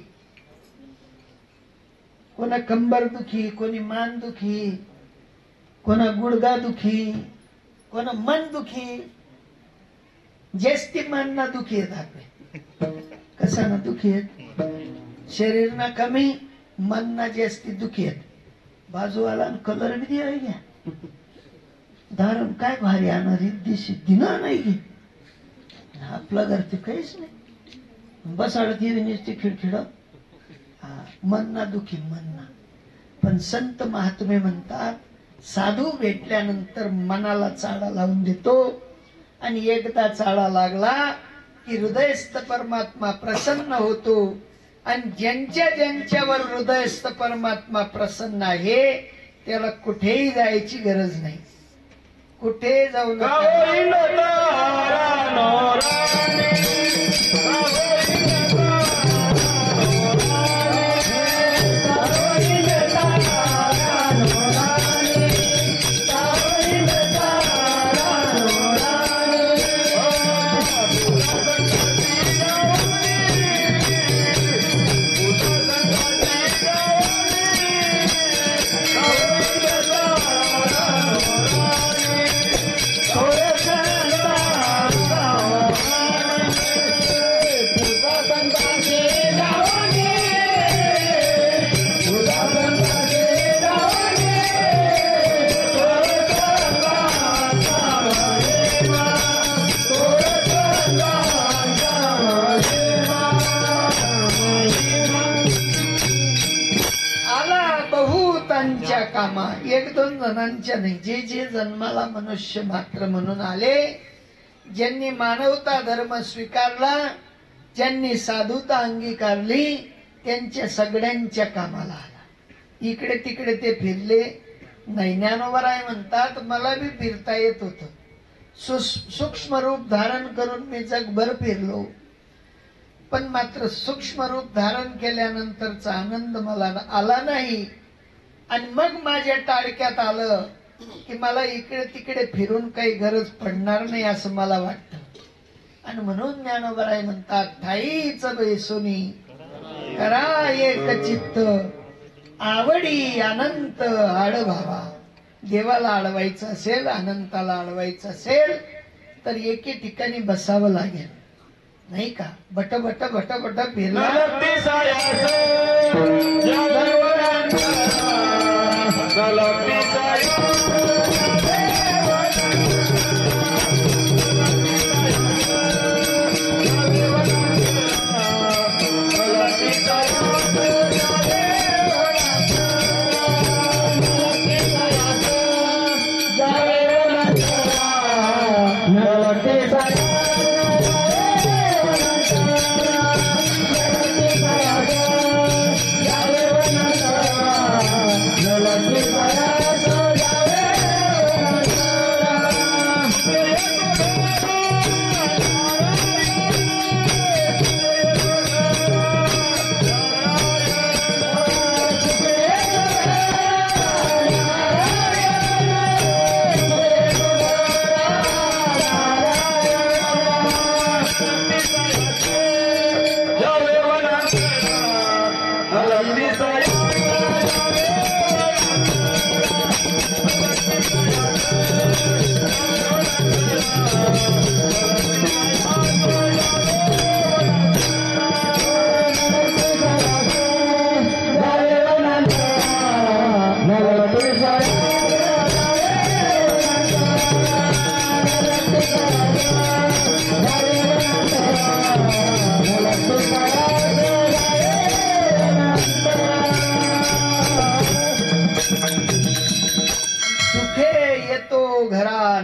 कोणा कंबर दुखी कोणी मान दुखी कोणा गुडगा दुखी कोणा मन दुखी. जेस्ती मन ना दुखी येत कसा ना दुखी येत शरीर ना कमी मन ना जेस्ती दुखी येत. बाजूवाला कलर बी दिया घ्या धारण काय भारी आणणारी दिशी दिना नाही घे आपला घरचे काहीच नाही बसाडत नुसती खिडखिड मन ना दुखी मन ना. पण संत महात्मे म्हणतात साधू भेटल्यानंतर मनाला चाडा लावून देतो आणि एकदा चाडा लागला की हृदयस्थ परमात्मा प्रसन्न होतो. आणि ज्यांच्या ज्यांच्यावर हृदयस्थ परमात्मा प्रसन्न आहे त्याला कुठेही जायची गरज नाही. कुठे जाऊ कामा एक दोन जणांच्या नाही. जे जे जन्माला मनुष्य मात्र म्हणून आले ज्यांनी मानवता धर्म स्वीकारला ज्यांनी साधुता अंगीकारली त्यांच्या सगळ्यांच्या कामाला आला. इकडे तिकडे ते फिरले नाही. ज्ञानोबराय म्हणतात मला बी फिरता येत होतं. सूक्ष्म रूप धारण करून मी जगभर फिरलो पण मात्र सूक्ष्म रूप धारण केल्यानंतरचा आनंद मला आला नाही. आणि मग माझ्या टाळक्यात आलं की मला इकडे तिकडे फिरून काही गरज पडणार नाही असं मला वाटतं. आणि म्हणून ज्ञानोबराय म्हणतात ठाईच बैसोनी करा एक चित्त आवडी अनंत आडभावा. देवाला अडवायचं असेल, अनंताला अडवायचं असेल तर एके ठिकाणी बसावं लागेल, नाही का? बट बट बट बट फिरला नलती सायास या देवरांचा नलती सायास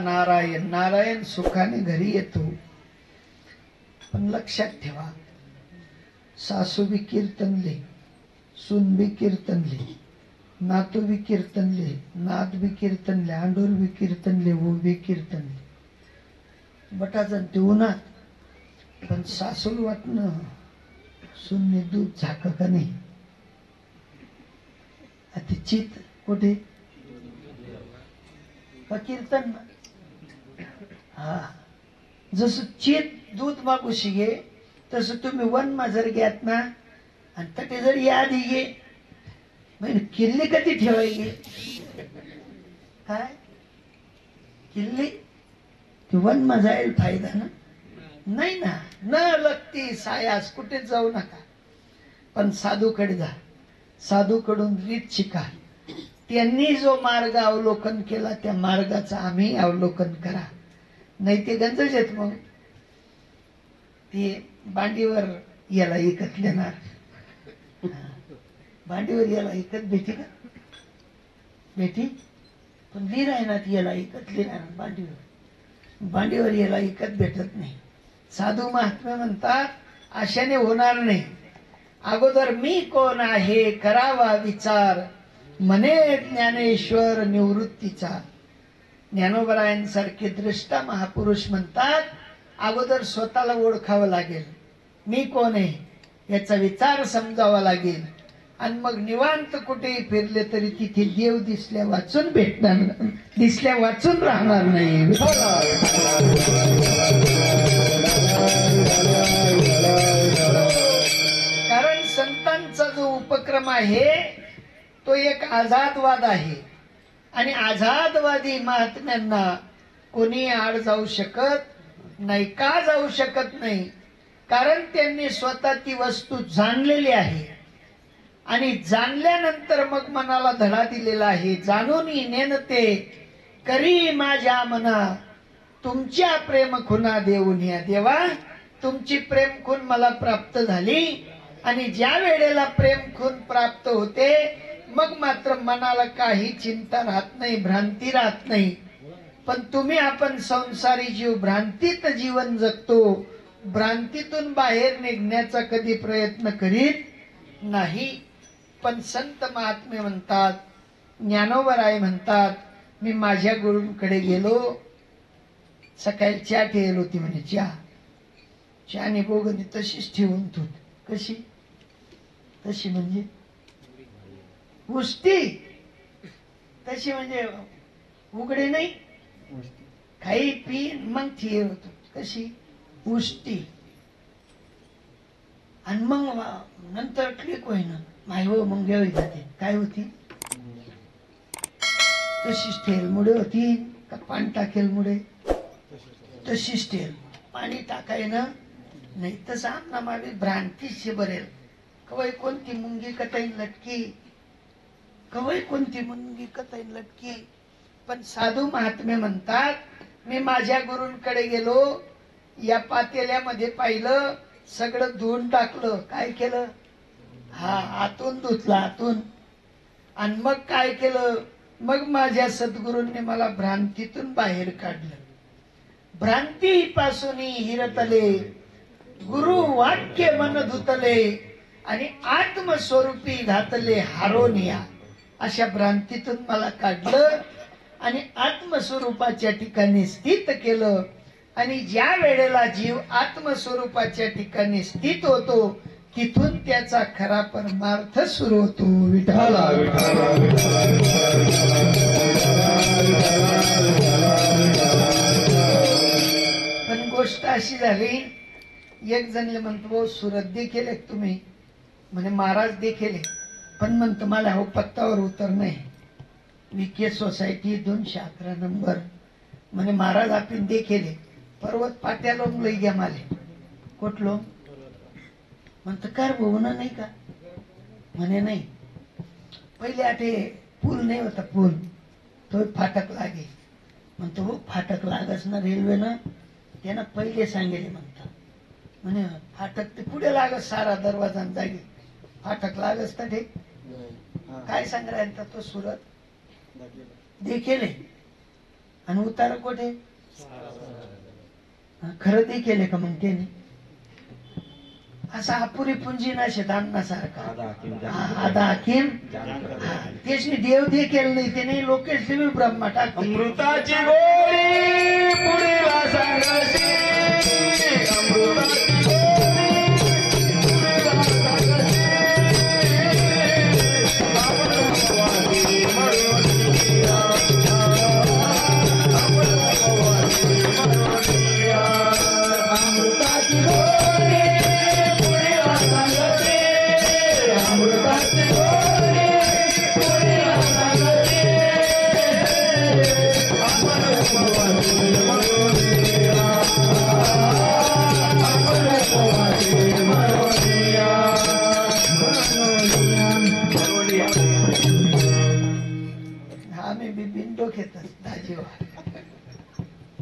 नारायण नारायण सुखाने घरी येतो. पण लक्षात ठेवा, सासू बी कीर्तनले, सून बी कीर्तनले, नातू बी कीर्तनले, नात बी कीर्तनले, आंडोर बी कीर्तनले, वो बी कीर्तनले. बटाजन ते उन्हात. पण सासूला वाटणं सूनने दूध झाक का नाही. आता चित कुठे कीर्तन. हा, जसं चित दूध मागू शिगे तसं तुम्ही वन मा जर घ्यात ना आणि तटे जर याद ये म्हणजे किल्ली कधी ठेवायची. काय किल्ली ती वन मा जाईल फायदा ना नाही ना. न लगती सायास कुठे जाऊ नका. पण साधूकडे जा, साधूकडून रीत शिका. त्यांनी जो मार्ग अवलोकन केला त्या मार्गाचा आम्ही अवलोकन करा. नाही ते गंजच येत. मग ते बांडीवर याला ऐकत लेणार, बांडीवर याला ऐकत भेटी का भेटी. पण वीर आहे ना ती याला ऐकत लेणार. बांडीवर याला ऐकत भेटत नाही. साधू महात्मे म्हणतात आशाने होणार नाही. अगोदर मी कोण आहे करावा विचार, मने ज्ञानेश्वर निवृत्तीचा. ज्ञानोबरायांसारखे दृष्टा महापुरुष म्हणतात अगोदर स्वतःला ओळखावं लागेल. मी कोण आहे याचा विचार समजावा लागेल. आणि मग निवांत कुठेही फिरले तरी तिथे देव दिसल्या वाचून भेटणार, दिसल्या वाचून राहणार नाही. कारण संतांचा जो उपक्रम आहे तो एक आझादवाद आहे. आणि आझादवादी महात्म्यांना कोणी आड जाऊ शकत नाही. का जाऊ शकत नाही? कारण त्यांनी स्वतः ती वस्तू जाणलेली आहे. आणि जाणल्यानंतर मग मनाला धडा दिलेला आहे. जाणून नेनते करी माझ्या मना, तुमच्या प्रेम खुना देऊन या. देवा तुमची प्रेम खून मला प्राप्त झाली. आणि ज्या वेळेला प्रेम खून प्राप्त होते मग मात्र मनाला काही चिंता राहत नाही, भ्रांती राहत नाही. पण तुम्ही आपण संसारी जीव भ्रांतीत जीवन जगतो. भ्रांतीतून बाहेर निघण्याचा कधी प्रयत्न करीत नाही. पण संत महात्मे म्हणतात, ज्ञानोबराय म्हणतात, मी माझ्या गुरूंकडे गेलो. सकाळी चहा ठेवली होती म्हणे. चहाने बोगदी तशीच ठेवून तू. कशी तशी म्हणजे उष्टी. तशी म्हणजे उघडे नाही, काही पी मग ठेवतो. कशी उष्टी. आणि मग नंतर क्लिक होईना माय हो. मग घ्यावी जाते. काय होती तशीच ठेल मुळे होती का पाणी टाकेल मुळे तशीच ठेल पाणी टाकाय ना नाही तसं आमना मावी भ्रांतीशी बरेल कवय कोणती मुंगी कताईन लटकी कवय कोणती मुंगी कताईन लटकी पण साधू महात्मे म्हणतात मी माझ्या गुरूंकडे गेलो या पातेल्यामध्ये पाहिलं सगळं धुवून टाकलं काय केलं हा आतून धुतलं आतून आणि मग काय केलं मग माझ्या सद्गुरूंनी मला भ्रांतीतून बाहेर काढलं भ्रांतीपासून हिरतले गुरु वाक्य मन धुतले आणि आत्मस्वरूपी घातले हारोनिया अशा भ्रांतीतून मला काढलं आणि आत्मस्वरूपाच्या ठिकाणी स्थित केलं आणि ज्या वेळेला जीव आत्मस्वरूपाच्या ठिकाणी स्थित होतो तिथून त्याचा खरा परमार्थ सुरू होतो विठ्ठला पण गोष्ट अशी झाली एक जणले म्हणतो भाऊ सुरत देखील तुम्ही म्हणे महाराज देखील पण म्हणतो मला हो पत्तावर उतर नाही विके सोसायटी 211 नंबर म्हणे महाराज आपण देखील पर्वत पाट्याला लई घ्या माले कुठलो म्हणतो कार भाऊ ना नाही का म्हणे नाही पहिले आठे पूल नाही होता पूल तो फाटक लागे म्हणतो हो फाटक लागच ना रेल्वेनं त्यानं पहिले सांगेले म्हणतात म्हणे फाटक ते पुढे लागत सारा दरवाजा जागी फाटक लागच तर ठीक काय सांग राहिला तो सुरत देखील आणि उतार कोठे खरं देखील का मग त्याने असा अपुरी पुंजी ना शेतांनासारखा आधा हाकीम तेच देव देखील नाही ते नाही लोकेश ब्रह्मा टाक अमृताची गोळी पुढीला सांगायची अमृताची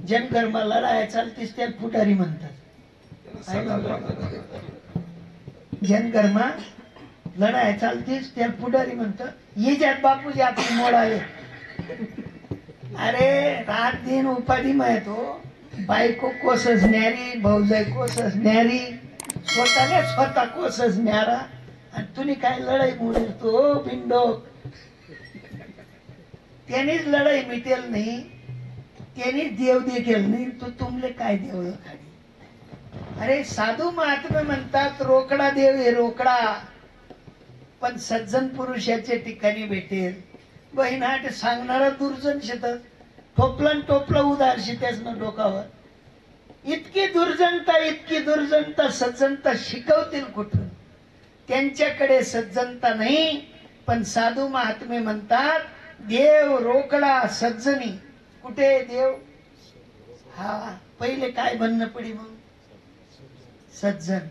जनगरमा लढाया चालतीस त्याला पुढारी म्हणतात जनगरमा लढाया चालतीस त्याला पुढारी म्हणतात ये ज्यात बापूजी आपण मोडाले अरे रात दिन उपाधी माहित हो बायको कोसच न्यारी भाऊजाई कोसच न्यारी स्वतःने स्वतः कोसच न्यारा आणि तुम्ही काय लढाई मोडील तो बिंडो त्यानेच लढाई मिटेल नाही त्याने देव देखील नाही तो तुमले काय देव अरे साधू महात्मे म्हणतात रोकडा देव हे रोकडा पण सज्जन पुरुषाच्या ठिकाणी भेटेल बहिणाट सांगणारा दुर्जन शेत ठोपलं टोपलं उदार शेत्याच ना डोकावर इतकी दुर्जनता सज्जनता शिकवतील कुठून त्यांच्याकडे सज्जनता नाही पण साधू महात्मे म्हणतात देव रोकडा सज्जनी कुठे देव हा पहिले काय बनणं पडी मग सज्जन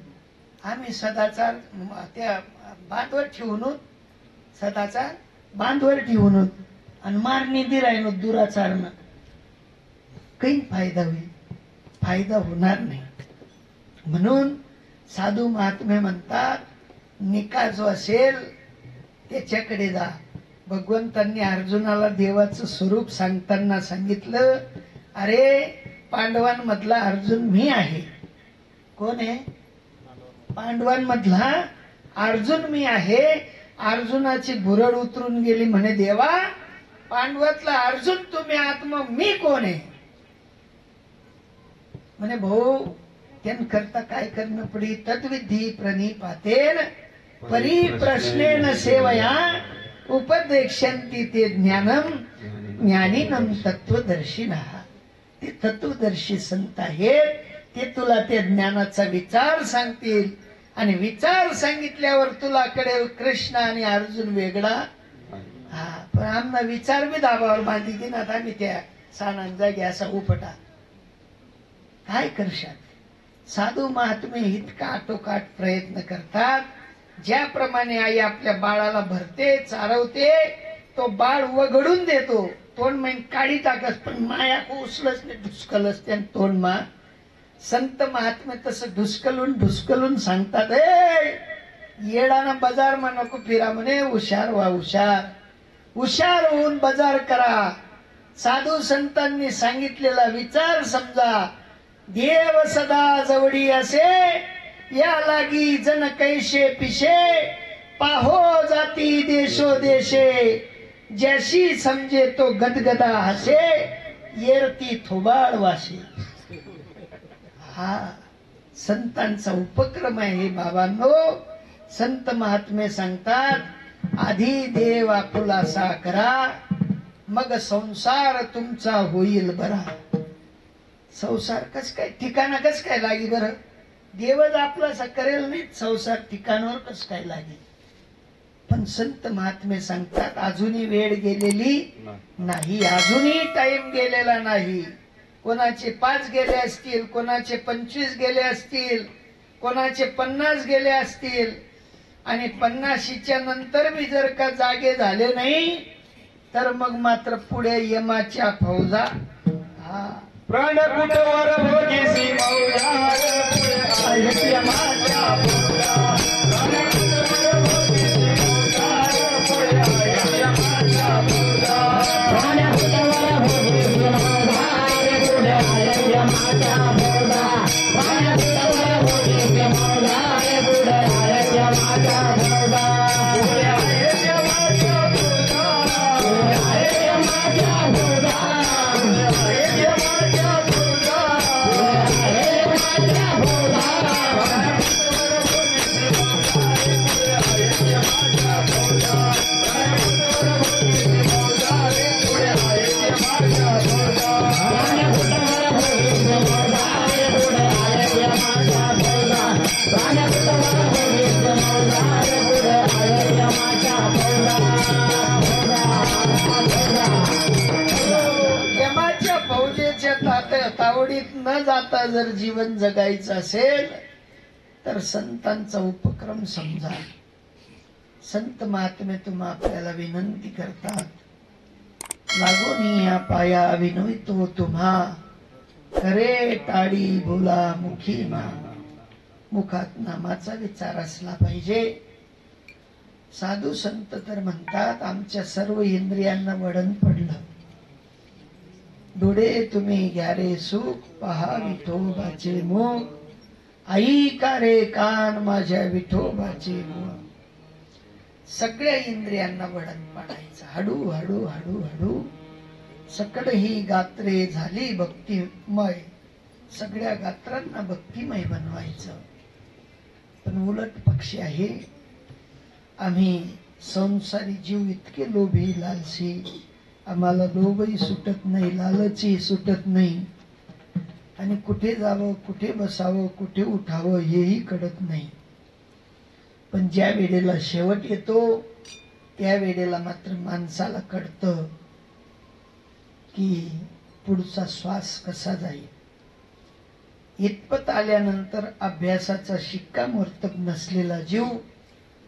आम्ही सदाचार त्या बांधवर ठेवून सदाचार बांधवर ठेवून आणि मारणी दिरायनो दुराचारनं काही फायदा होईल फायदा होणार नाही म्हणून साधू महात्मे म्हणतात निका जो असेल त्याच्याकडे जा भगवंतांनी अर्जुनाला देवाचं स्वरूप सांगताना सांगितलं अरे पांडवांमधला अर्जुन मी आहे कोण आहे पांडवांमधला अर्जुन मी आहे अर्जुनाची भुरड उतरून गेली म्हणे देवा पांडवातला अर्जुन तुम्ही आत्मा मी कोण आहे म्हणे भाऊ त्यान करता काय करणं पडी तद्विधी प्रणिपातेन परिप्रश्नेन सेवया उपदेक्षन्ति ते ज्ञानम ज्ञानिनम तत्वदर्शिनः ते तत्वदर्शी संत आहेत ते तुला त्या ज्ञानाचा विचार सांगतील आणि विचार सांगितल्यावर तुला कळेल कृष्ण आणि अर्जुन वेगळा हा पण आमना विचार बी दाबावर बांधी दिनात आम्ही त्या सानान जागी असा उपटा काय करशात साधू महात्मे इतका आटोकाट प्रयत्न करतात ज्याप्रमाणे आई आपल्या बाळाला भरते चारवते तो बाळ वगडून देतो तोंड मैन काढी टाकस पण माया उचलच नाही ढुसकलच त्या तोंड मा संत महात्मे तसं ढुसकलून सांगतात येडाना बाजार मा नको फिरा म्हणे हुशार व्हा हुशार होऊन बाजार करा साधू संतांनी सांगितलेला विचार समजा देव सदा जवळी असे या लागी जन कैसे पिशे पाहो जाती देशो देशे जैसी समजे तो गदगदा हसे येरती थोबाड वासे हा संतांचा उपक्रम आहे हे बाबांनो संत महात्मे सांगतात आधी देव आपुलासा करा मग संसार तुमचा होईल बरा संसार कस काय ठिकाणा कस काय लागी बरं देवच आपलासा करेल नाही संसार ठिकाणावर कस काय लागे पण संत महात्मे सांगतात अजूनही वेळ गेलेली नाही अजूनही टाइम गेलेला नाही कोणाचे 5 गेले असतील कोणाचे 25 गेले असतील कोणाचे 50 गेले असतील आणि 50च्या नंतर बी जर का जागे झाले नाही तर मग मात्र पुढे यमाच्या फौजा हा प्राण कुटवर भोगीसी मौजा यमाच्या फौजा यमाच्या फौजेच्या तावडीत न जाता जर जीवन जगायचं असेल तर संतांचा उपक्रम समजा संत महात्मे तुम्हा आपल्याला विनंती करतात लागून या पाया विनवितो तुम्हा करे टाळी बोला मुखी मा मुखात नामाचा विचार असला पाहिजे साधू संत तर म्हणतात आमच्या सर्व इंद्रियांना वडण पडलं डोळे तुम्ही घ्या रे सुख पहा विठोबाचे मुख आई का रे कान माझ्या विठोबाचे मुख सगळ्या इंद्रियांना वडण पाडायचं हळू हळू हळू हळू सकड ही गात्रे झाली भक्तिमय सगळ्या गात्रांना भक्तिमय बनवायचं पण उलट पक्षी आहे आम्ही संसारी जीव इतके लोभी लालसी आम्हाला लोभही सुटत नाही लालचही सुटत नाही आणि कुठे जावं कुठे बसावं कुठे उठावं हेही कळत नाही पण ज्या वेळेला शेवट येतो त्या वेळेला मात्र माणसाला कळतं की पुढचा श्वास कसा जाईल इतपत आल्यानंतर अभ्यासाचा शिक्कामोर्तब नसलेला जीव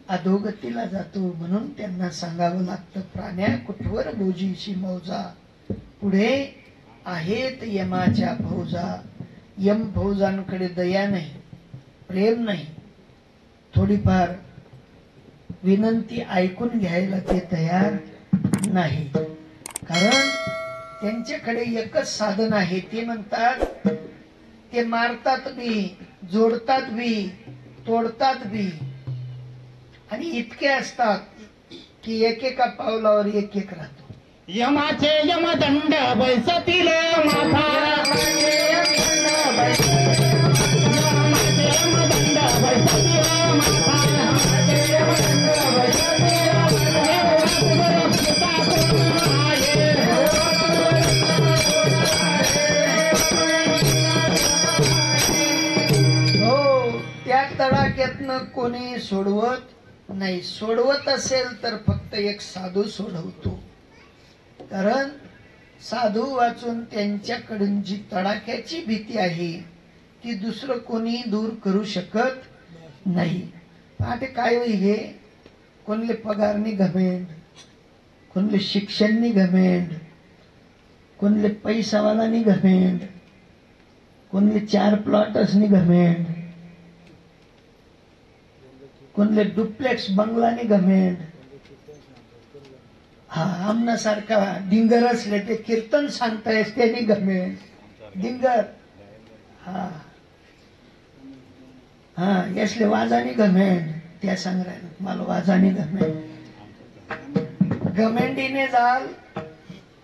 अधोगतीला जातो म्हणून त्यांना सांगावं लागतं प्राण्या कुठवर बोजीशी मौजा पुढे आहेत यमाच्या फौजा यम फौजांकडे दया नाही प्रेम नाही थोडीफार विनंती ऐकून घ्यायला ते तयार नाही कारण त्यांच्याकडे एकच साधन आहे ते म्हणतात ते मारतात बी जोडतात बी तोडतात बी आणि इतके असतात की एकेका पावलावर एक एक राहतो यमाचे यमदंड बैसतील माथा हो त्या तडाख्यातनं कोणी सोडवत नाही सोडवत असेल तर फक्त एक साधू सोडवतो कारण साधू वाचून त्यांच्याकडून जी तडाख्याची भीती आहे ती दुसरं कोणी दूर करू शकत नाही. आता काय होई हे कोणले पगारनी घमेंड, कोणले शिक्षणनी घमेंड, कोणले पैसावालानी घमेंड, कोणले 4 प्लॉटर्सनी घमेंड, कोणले डुप्लेक्स बंगलानी घमेंड. हा आमना सारखा डिंगर असले ते कीर्तन सांगतायस त्यांनी घमेंड. डिंगर हा हा यसले वाजानी घमेंड. त्या सांग राहिलं मला वाजानी घमेंड. घमेंडीने जाल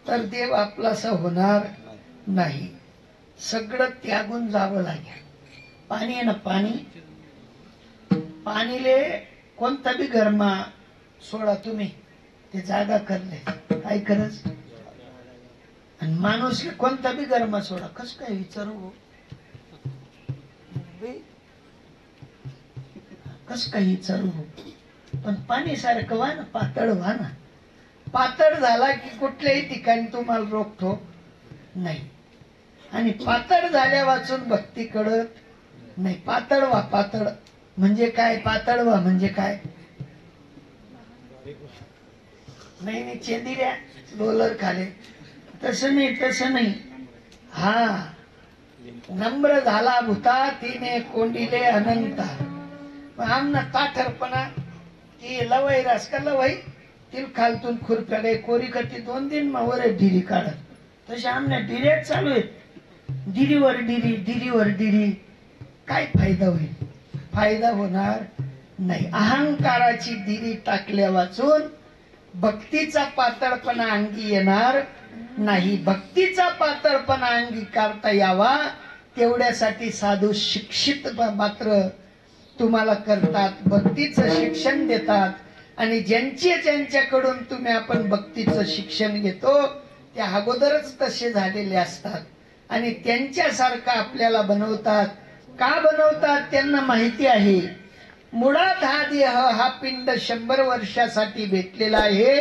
तर देव आपलासा होणार नाही. सगळं त्यागून जावं लागेल. पाणी आहे ना, पाणी, पाणीले कोणता बी घरमा सोडा तुम्ही ते जागा करले काय करच. आणि माणूसले कोणता बी घरमा सोडा कस काय विचारू कस काही विचारू. पण पाणी सारखं व्हा ना, पातळ व्हा ना. पातळ झाला की कुठल्याही ठिकाणी तुम्हाला रोखठोक नाही. आणि पातळ झाल्या वाचून भक्ती कळत नाही. पातळ व्हा. पातळ म्हणजे काय? पातळ व्हा म्हणजे काय? नाही नाही चेंदिऱ्या डोलर खाले तसं नाही, तसं नाही. हा नम्र झाला भूता तिने कोंडिले अनंता. आमना ताठरपणा ती लवई रास का लवई तिल खालतून खुरप्याला कोरी करते 2 दिन वर डिरी काढत. तसे आमने डिरेट चालू आहेत. डिरीवर डिरी, डिरीवर डिरी. काय फायदा होईल? फायदा होणार नाही. अहंकाराची डिरी टाकल्या वाचून भक्तीचा पातळपणा अंगी येणार नाही. भक्तीचा पातळपणा अंगीकारता यावा तेवढ्यासाठी साधू शिक्षित मात्र तुम्हाला करतात, भक्तीचं शिक्षण देतात. आणि ज्यांच्याकडून तुम्ही आपण भक्तीचं शिक्षण घेतो त्या अगोदरच तसे झालेले असतात आणि त्यांच्यासारखं आपल्याला बनवतात. का बनवतात? त्यांना माहिती आहे मुळात हा देह हा पिंड 100 वर्षासाठी भेटलेला आहे.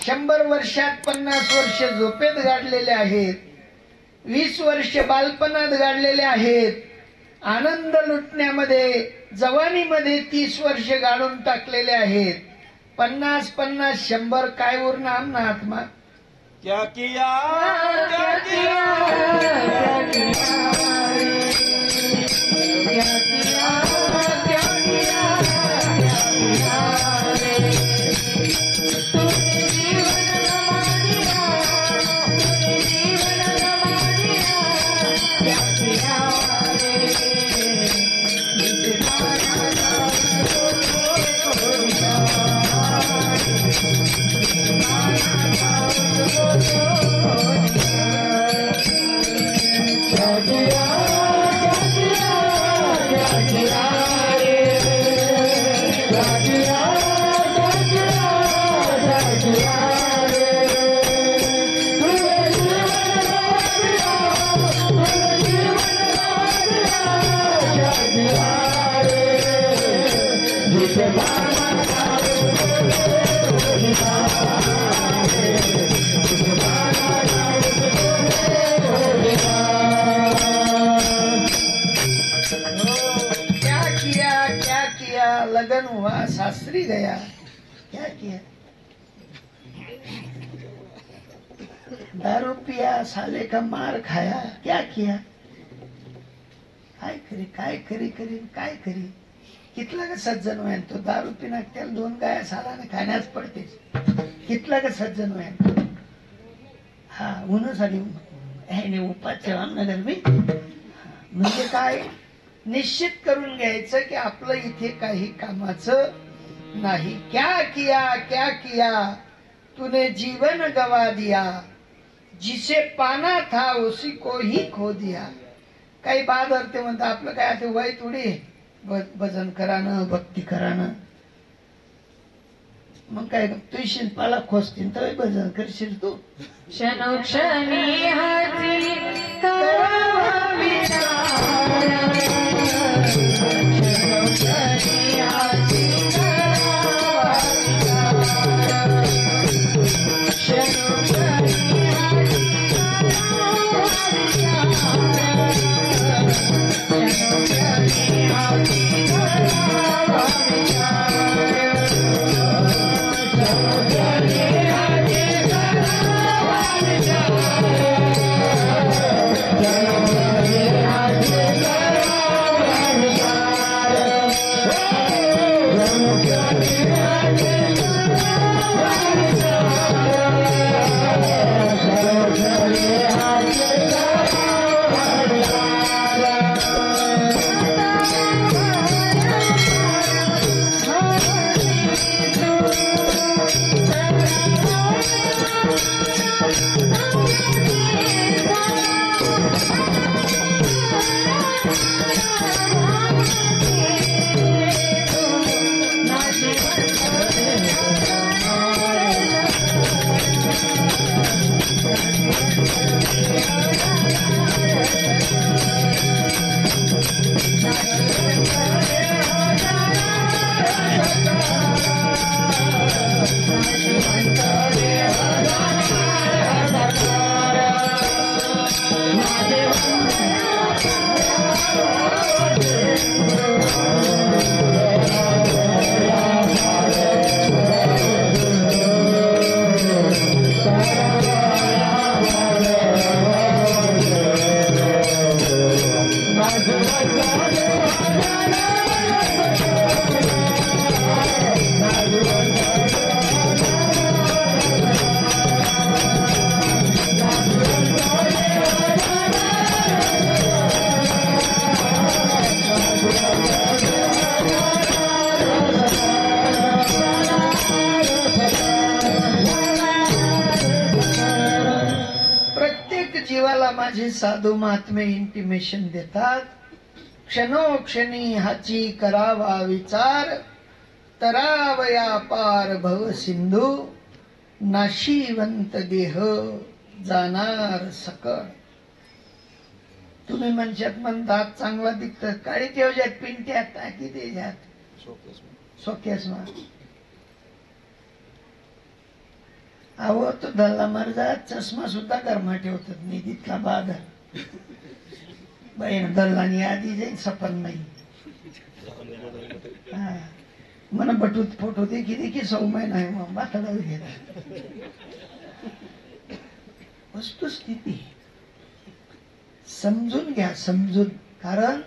100 वर्षात 50 वर्ष झोपेत गाडलेले आहेत, 20 वर्ष बालपणात गाडलेले आहेत, आनंद लुटण्यामध्ये जवानीमध्ये 30 वर्ष गाडून टाकलेले आहेत. 50-50 100 काय उरणार ना आत्मा. क्या किया क्या किया क्या किया क्या किया क्या किया तूने जीवन रमा दिया, तूने जीवन रमा दिया. क्या किया रे लगन हुआ शास्त्री गया. क्या किया? दारू पिया, साले का मार खाया. क्या किया? काय करी काय करी करी काय करी. कितला का सज्जन व्हाय तो दारू पिना त्याला 2 गाया सालाने खाण्यास पडते. कितला का सज्जन व्हाय. हा उन्हासाठी उपास नगर मी म्हणजे काय निश्चित करून घ्यायचं की आपलं इथे काही कामाचं नाही. क्या किया तूने जीवन गवा दिया, जिसे पाना था उसी को ही खो दिया. काही बाद अर्थे म्हणतात आपलं काय आता वय थोडी भजन करानं भक्ती करानं. मग काय तू शिल्पाला खोसतील तर भजन करशील तू. क्षणोक्षणी हाती करावा विचार, क्षणोक्षणी हाती करावा विचार, क्षणोक्षणी जीवाला माझे साधू महात्मे इंटिमेशन देतात, क्षणोक्षणी हाची करावा विचार, तरावया पार भव सिंधू, नाशिवंत देह जाणार सकळ. तुम्ही म्हणशात म्हणतात चांगला दिसत काळी तेवजात पिंट्यात टाकी त्याच्यात सोक्यास मा अहो तो धल्ला मर्जा चष्मा सुद्धा गरमा ठेवतात निधीतला बादर बहीण धल्लानी आधी जाईल सपन नाही मला बटूत फोटो देखी देखी सौमय नाही मग बाथडा घेत वस्तुस्थिती समजून घ्या समजून. कारण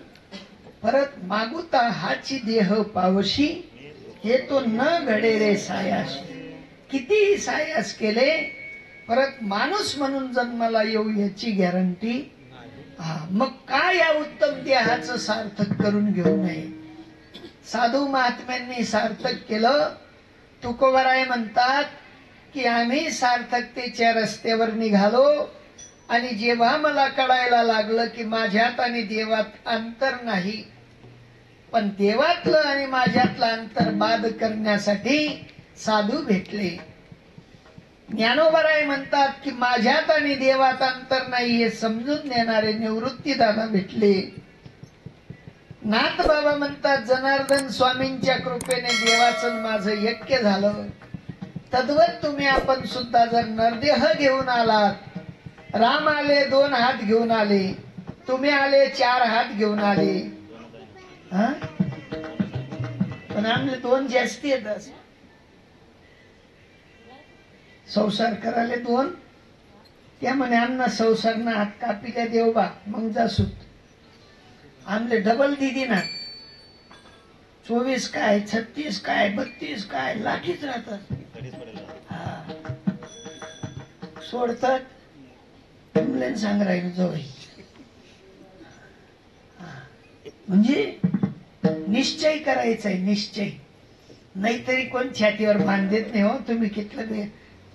परत मागुता हाची देह पावशी हे तो न घडे रे सायाशी. किती सायास केले परत माणूस म्हणून जन्माला येऊ याची गॅरंटी. मग काय या उत्तम देहाचं सार्थक करून घेऊ नये. साधू महात्म्यांनी सार्थक केलं. तुकोबराय म्हणतात की आम्ही सार्थकतेच्या रस्त्यावर निघालो आणि जेव्हा मला कळायला लागलं की माझ्यात आणि देवात अंतर नाही, पण देवातलं आणि माझ्यातलं अंतर बाद करण्यासाठी साधू भेटले. ज्ञानोबराय म्हणतात की माझ्यात आणि देवात अंतर नाही हे समजून देणारे निवृत्ती दादा भेटले. नाथ बाबा म्हणतात जनार्दन स्वामींच्या कृपेने देवाचं माझं ऐक्य झालं. तद्वत तुम्ही आपण सुद्धा जर नरदेह घेऊन आलात, राम आले 2 हात घेऊन आले, तुम्ही आले 4 हात घेऊन आले, पण आमले 2 जास्ती येतात. संसार करायला 2 त्या म्हणे आमना संसारना हात कापीला देव बा मग जा सुत. आमले डबल दिदी ना 24 काय 36 काय 32 काय लाठीच राहतात. सोडतात तुमले सांग राहील जवळ. म्हणजे निश्चय करायचा आहे निश्चय. नाहीतरी कोण छातीवर बांध देत नाही. हो तुम्ही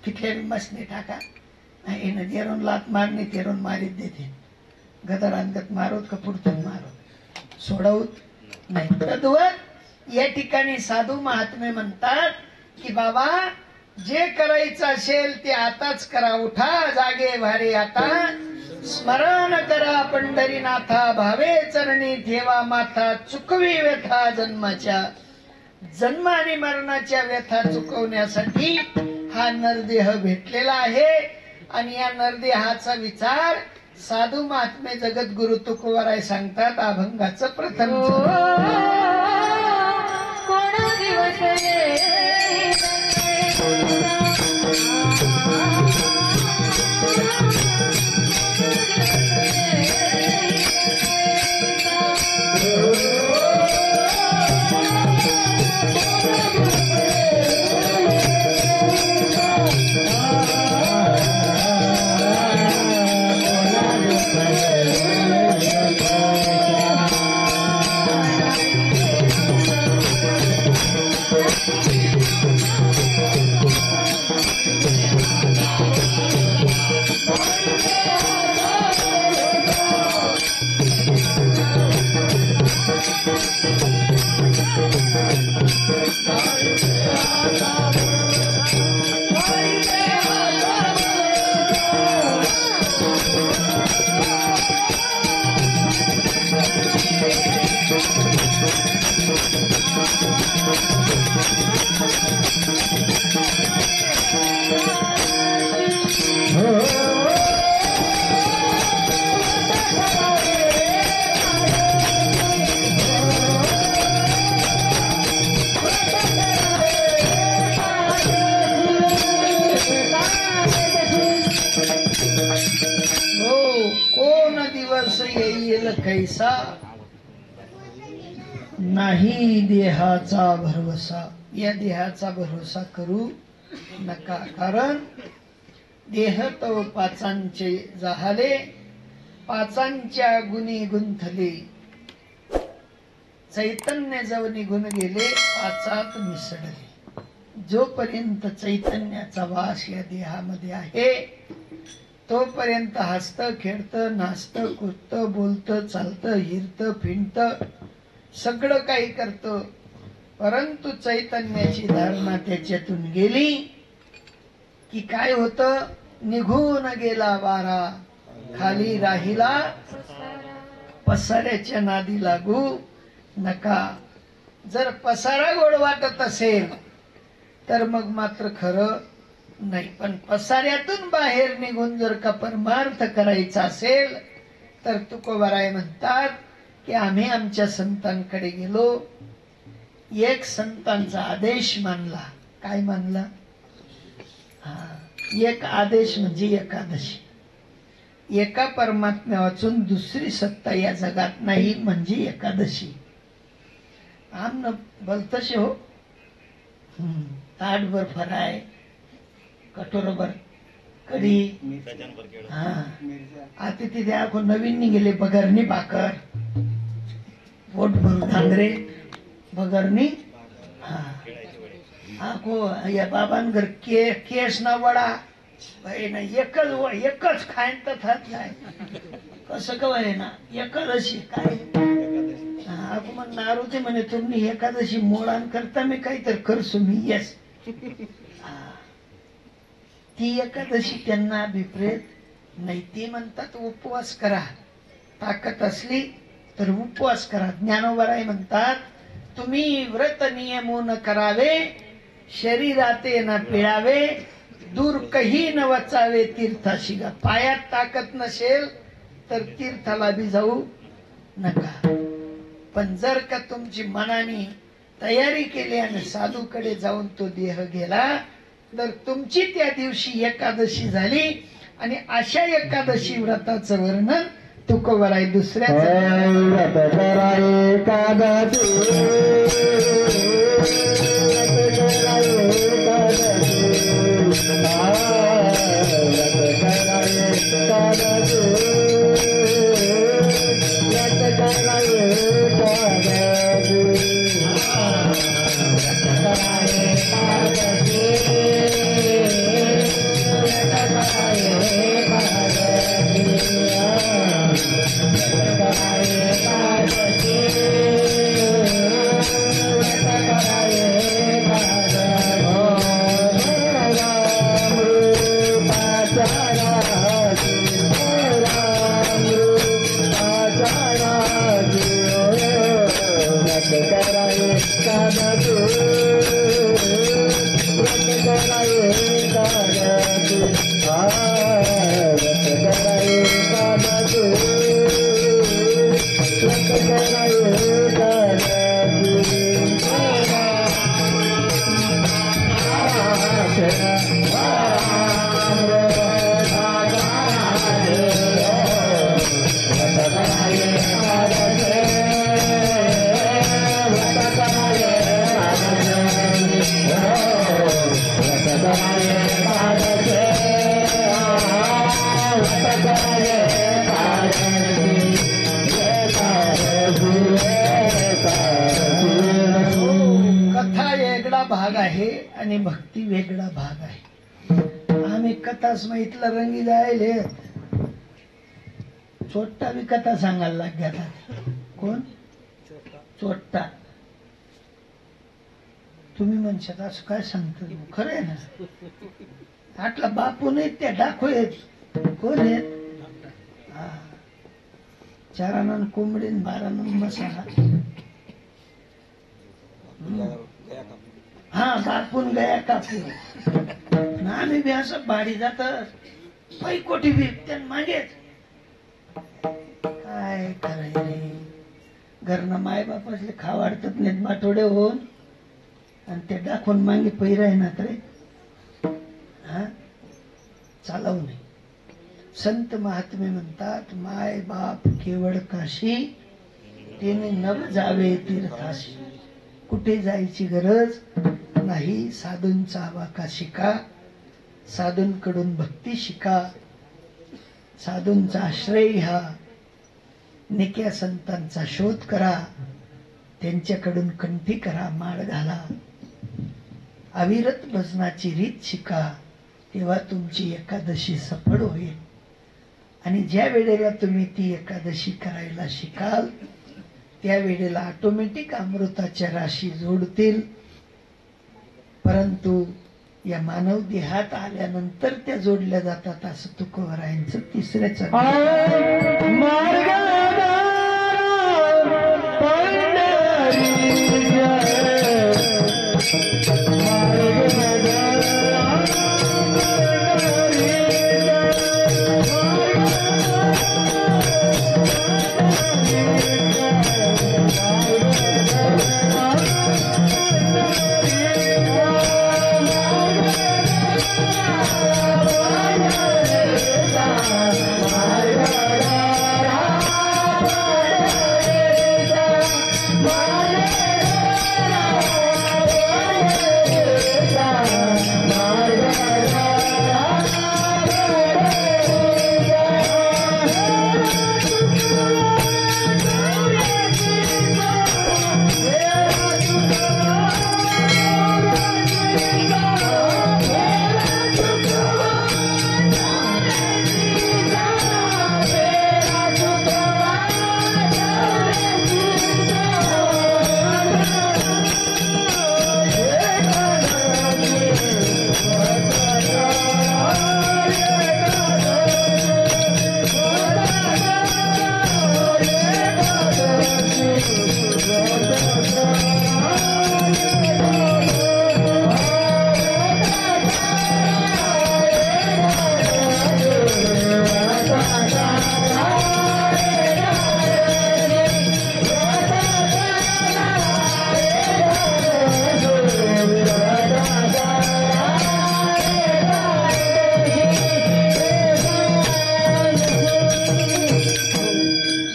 कितल्या मसने टाका येणं देरून लात मारणे तेरून मारीत देते. गदर अंगत मारोत का पुढतून मारोत सोडवत नाही. तद्वत या ठिकाणी साधू महात्मे म्हणतात की बाबा जे करायचं असेल ते आताच करा. उठा जागे भारे आता, स्मरण करा पंढरीनाथा, भावे चरणी ठेवा माथा, चुकवी व्यथा जन्माच्या. जन्म आणि मरणाच्या व्यथा चुकवण्यासाठी हा नरदेह भेटलेला आहे. आणि या नरदेहाचा विचार साधू महात्मे जगद्गुरु तुकोबाराय सांगतात अभंगाचं प्रथम ओ, कोण दिवस हो कोण दिवस येईल कैसा नाही देहाचा भरवसा. या देहाचा भरोसा करू नका, कारण देह तो पाचांचे जाहले, पाचांच्या गुणी गुंथले. चैतन्य जव निघून गेले, पाचात मिसळले. जोपर्यंत चैतन्याचा वास या देहामध्ये आहे तोपर्यंत हसतं खेळतं नाचतं कुदतं बोलतं चालतं हिरतं फिरतं सगळं काही करतं. परंतु चैतन्याची धारणा त्याच्यातून गेली की काय होतं, निघून गेला वारा, खाली राहिला पसाऱ्याच्या नादी लागू नका. जर पसारा गोड वाटत असेल तर मग मात्र खरं नाही, पण पसाऱ्यातून बाहेर निघून जर का परमार्थ करायचा असेल तर तुकोबाराय म्हणतात की आम्ही आमच्या संतांकडे गेलो. एक संतांचा आदेश मानला. काय मानला? एक आदेश म्हणजे एकादशी. एका परमात्म्या वाचून दुसरी सत्ता या जगात नाही म्हणजे एकादशी. आमनं बोलतसे हो, ताटभर फराय, कटोरभर कढी, आता तिथे आखो नवीन निघेले बगरनी भाकर, पोट भरून धांगरे बगरनी. आखो या बाबांगर केस ना वडा भाई ना एकच खायन तर थात नाही कसं कवाय ना एकादशी काय आखो मग नारूचे म्हणे तुम्ही एकादशी मोडान करता मी काहीतरी करसो मी. येस, ती एकादशी त्यांना विपरीत नाही. ती म्हणतात उपवास करा, ताकद असली तर उपवास करा. ज्ञानोबाराय म्हणतात तुम्ही व्रत नियमून करावे, शरीराते न पिळावे, दूर कही न वचावे तीर्थाशी गा. पायात ताकद नसेल तर तीर्थाला बी जाऊ नका. पण जर का तुमची मनाने तयारी केली आणि साधूकडे जाऊन तो देह गेला तर तुमची त्या दिवशी एकादशी झाली. आणि अशा एकादशी व्रताचं वर्णन तुकोबाराय दुसऱ्या कराये कथा वेगळा भाग आहे आणि भक्ती वेगळा भाग आहे. आम्ही कथा स्मृतीला रंगी जायले चोट्टा बी कथा सांगायला लागतात. कोण चोट्टा? तुम्ही म्हणशात असं काय सांगतो? खरं आहे ना. आटला बापू नाही त्या डाकू आहेत. कोण आहेत? हा, 4 आना कोंबडीन 12 आना मसाला. हा, बापून गया कापू. आम्ही बी असं बाडी जात पैकोटी बी त्या मागेच. काय करायचं रे, घरनं माय बाप असले खावाडतात नाहीत माठवडे होऊन, आणि ते दाखवून मागे पैर आहे ना रे. हा, चालवू नये. संत महात्मे म्हणतात, माय बाप केवळ काशी, तेने नव जावे तीर्थाशी. कुठे जायची गरज नाही, साधूंचा आवाका शिका, साधूंकडून भक्ती शिका, साधूंचा आश्रय घ्या, निक्या संतांचा शोध करा, त्यांच्याकडून कंठी करा, माळ घाला, अविरत भजनाची रीत शिका, तेव्हा तुमची एकादशी सफळ होईल. आणि ज्या वेळेला तुम्ही ती एकादशी करायला शिकाल, त्या वेळेला ऑटोमॅटिक अमृताच्या राशी जोडतील. परंतु या मानव देहात आल्यानंतर त्या जोडल्या जातात, असं तुकोबरायांचं तिसऱ्याच.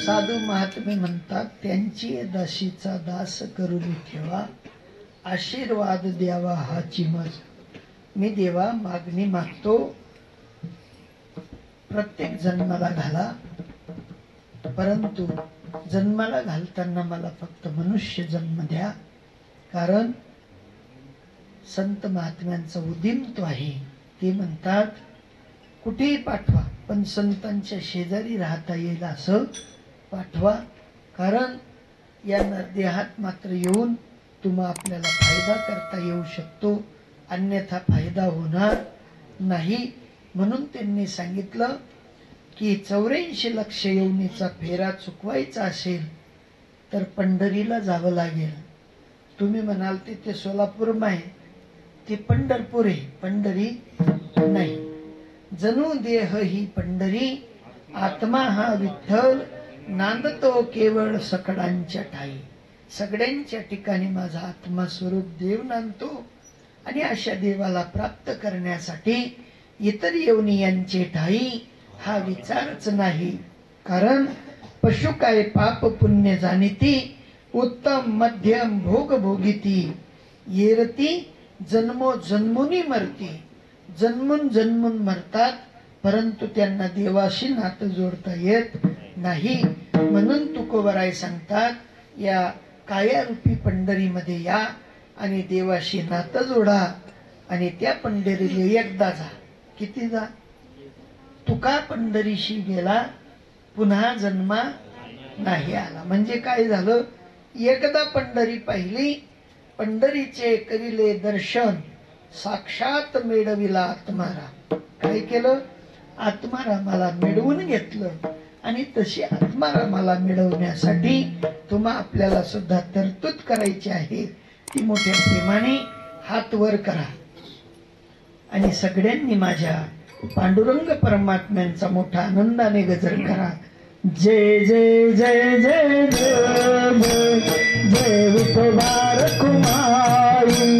साधू महात्मे म्हणतात, त्यांची दासीचा दास करून ठेवा, आशीर्वाद द्यावा हाची मज. मी देवा मागणी मागतो, प्रत्येक जन्माला घाला, परंतु जन्माला घालताना मला फक्त मनुष्य जन्म द्या. कारण संत महात्म्यांचा उदीम तो आहे. ते म्हणतात, कुठेही पाठवा, पण संतांच्या शेजारी राहता येईल असं पाठवा. कारण या देहात मात्र येऊन तुम्हा आपल्याला फायदा करता येऊ शकतो, अन्यथा फायदा होणार नाही. म्हणून त्यांनी सांगितलं की 84 लक्ष योनीचा फेरा चुकवायचा असेल तर पंढरीला जावं लागेल. तुम्ही म्हणाल ते सोलापूर आहे, ते पंढरपूर आहे, पंढरी नाही. जणू देह ही पंढरी, आत्मा हा विठ्ठल, नांदतो केवळ सकडांच्या ठाई. सगळ्यांच्या ठिकाणी माझा आत्मस्वरूप देव नांदतो आणि अशा देवाला प्राप्त करण्यासाठी इतर योनियांचे ठाई हा विचारच नाही. कारण पशु काय पाप पुण्य जाणीती, उत्तम मध्यम भोग भोगिती, येरती जन्मो जन्मुनी मरती. जन्मून जन्मून मरतात, परंतु त्यांना देवाशी नातं जोडता येत नाही. म्हणून तुकोबराय सांगतात, या कायारूपी पंढरीमध्ये या आणि देवाशी नातं जोडा आणि त्या पंढरीला एकदा जा. किती जा? तुका पंढरीशी गेला पुन्हा जन्मा नाही आला. म्हणजे काय झालं? एकदा पंढरी पाहिली, पंढरीचे करिले दर्शन, साक्षात मिळविला आत्माराम. काय केलं? आत्मारामाला मिळवून घेतलं. आणि तशी आत्मारामाला मिळवण्यासाठी तुम्हा आपल्याला सुद्धा तरतूद करायची आहे. ती मोठ्या प्रेमाने हात वर करा आणि सगळ्यांनी माझ्या पांडुरंग परमात्म्यांचा मोठा आनंदाने गजर करा. जय जय जय जय जय जय जय विठोबा कुमारी.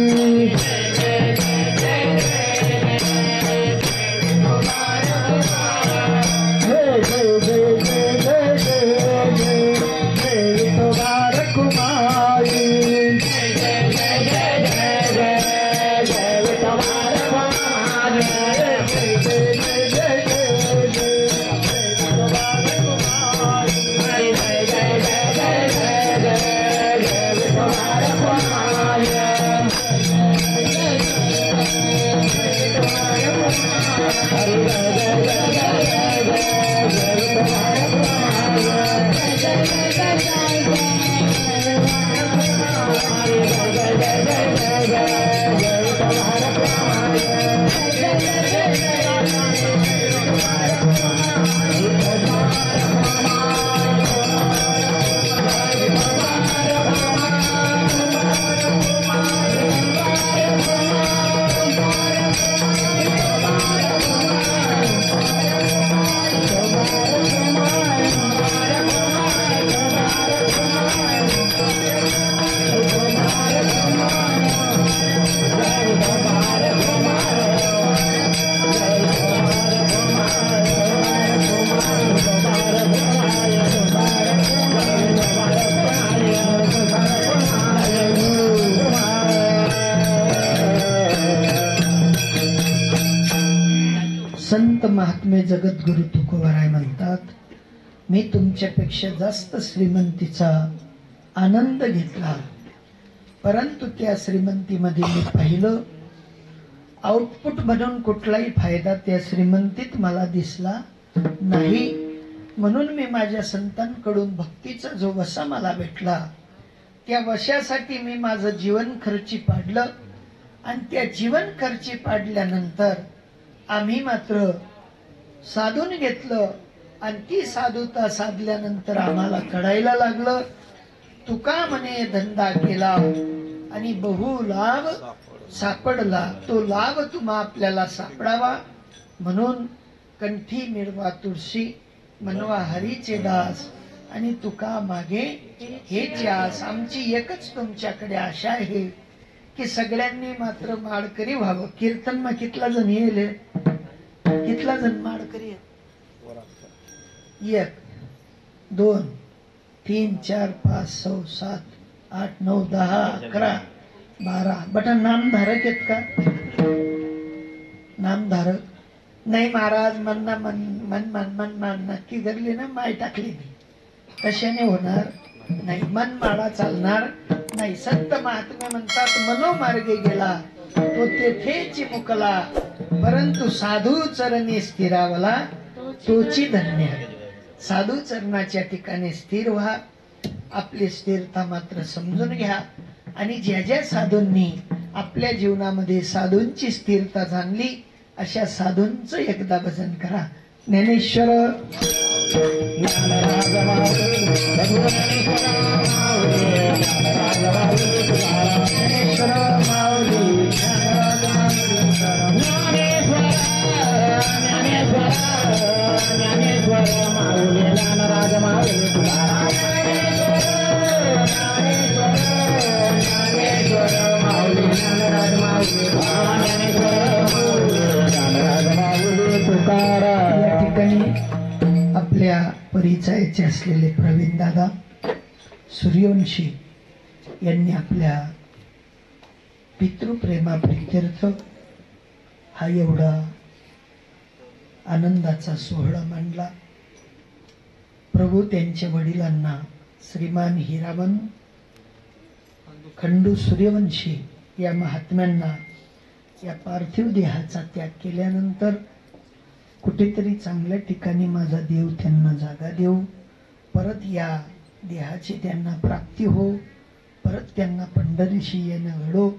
संत महात्मे जगद्गुरु तुकोबाराय म्हणतात, मी तुमच्यापेक्षा जास्त श्रीमंतीचा आनंद घेतला, परंतु त्या श्रीमंतीमध्ये मी पाहिलं आउटपुट म्हणून कुठलाही फायदा त्या श्रीमंतीत मला दिसला नाही. म्हणून मी माझ्या संतांकडून भक्तीचा जो वसा मला भेटला, त्या वशासाठी मी माझं जीवन खर्ची पाडलं. आणि त्या जीवन खर्ची पाडल्यानंतर आम्ही मात्र साधून घेतलं. आणि ती साधुता साधल्यानंतर आम्हाला कळायला लागलं, तुका म्हणे धंदा केला आणि बहु लाभ सापडला. तो लाभ तुम्हा आपल्याला सापडावा म्हणून कंठी मिळवा तुळशी, म्हणवा हरीचे दास आणि तुका मागे हेच आस. आमची एकच तुमच्याकडे आशा आहे की सगळ्यांनी मात्र माळकरी व्हावं. कीर्तन मग कितला जण येले? कितला जण माळकरी? 1 2 3 4 5 6 7 8 9 10 11 12. बटा नामधारक आहेत का? नामधारक नाही महाराज. मन नक्की धरली ना, माय टाकली नाही, कशाने होणार? नाही, मन माळा चालणार नाही. संत महात्मे म्हणतात, मनोमार्गे गेला तो तेथेची मुकला, परंतु साधू चरणी स्थिरावला तोची धन्य. साधू चरणाच्या ठिकाणी स्थिर व्हा. आपली स्थिरता मात्र समजून घ्या. आणि ज्या ज्या साधूंनी आपल्या जीवनामध्ये साधूंची स्थिरता जाणली, अशा साधूंचं एकदा भजन करा. ज्ञानेश्वर ज्ञानेश्वर माऊली ज्ञानराज माऊली या ठिकाणी आपल्या परिचयाचे असलेले प्रवीण दादा सूर्यवंशी यांनी आपल्या पितृप्रेमा प्रीत्यर्थ हा एवढा आनंदाचा सोहळा मांडला. प्रभू त्यांच्या वडिलांना श्रीमान हिरामन खंडू सूर्यवंशी या महात्म्यांना या पार्थिव देहाचा त्याग केल्यानंतर कुठेतरी चांगल्या ठिकाणी माझा देव त्यांना जागा देऊ, परत या देहाची त्यांना प्राप्ती हो, परत त्यांना पंढरीशी येणं घडो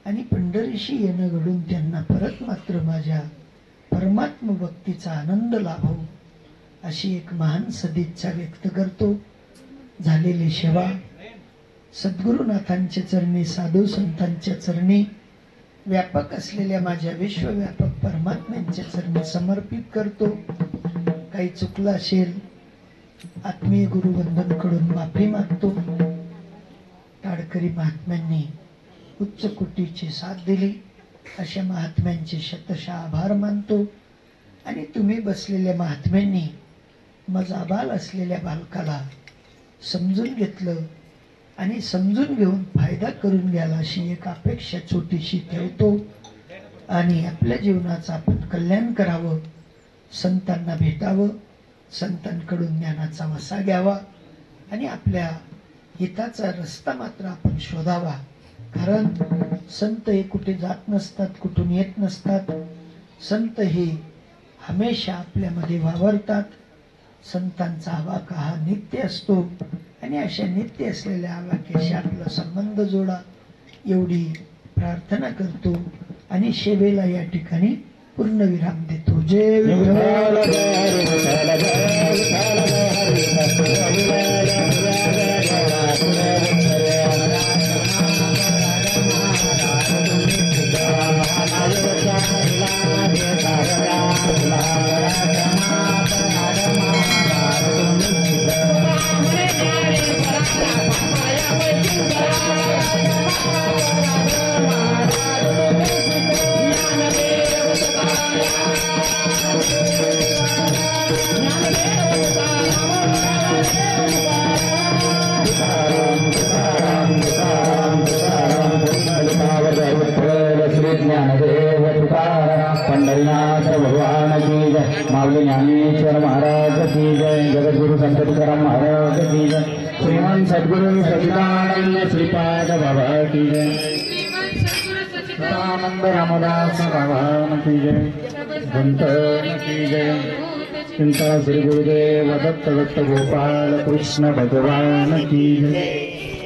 आणि पंढरीशी येणं घडून त्यांना परत मात्र माझ्या परमात्म भक्तीचा आनंद लाभो, अशी एक महान सदिच्छा व्यक्त करतो. झालेली सेवा सद्गुरुनाथांच्या चरणी, साधू संतांच्या चरणी, व्यापक असलेल्या माझ्या विश्वव्यापक परमात्म्यांच्या चरणी समर्पित करतो. काही चुकलं असेल आत्मीय गुरुवंदनकडून माफी मागतो. टाळकरी महात्म्यांनी उच्च कोटीची साथ दिली, अशा महात्म्यांचे शतशः आभार मानतो. आणि तुम्ही बसलेल्या महात्म्यांनी मजाबाल असलेल्या बालकाला समजून घेतलं आणि समजून घेऊन फायदा करून घ्यायला अशी एक अपेक्षा छोटीशी ठेवतो. आणि आपल्या जीवनाचं आपण कल्याण करावं, संतांना भेटावं, संतांकडून ज्ञानाचा वसा घ्यावा आणि आपल्या हिताचा रस्ता मात्र आपण शोधावा. कारण संत हे कुठे जात नसतात, कुठून येत नसतात. संत हे हमेशा आपल्यामध्ये वावरतात. संतांचा आवाका हा नित्य असतो आणि अशा नित्य असलेल्या आवाक्याशी आपला संबंध जोडा, एवढी प्रार्थना करतो आणि सेवेला या ठिकाणी पूर्ण विराम देतो. जय विठ्ठल. पंढरीनाथ भगवान की जय. माऊली ज्ञानेश्वर महाराज की जय. जगद्गुरु संत तुकाराम महाराज की जय. श्रीमान सद्गुरु सच्चिदानंद श्रीपाद बाबा की जय. सदानंद रामदास भगवान की जय. धन्तर की जय. चिंता श्री गुरुदेव दत्त दत्त गोपाल कृष्ण भगवान की जय.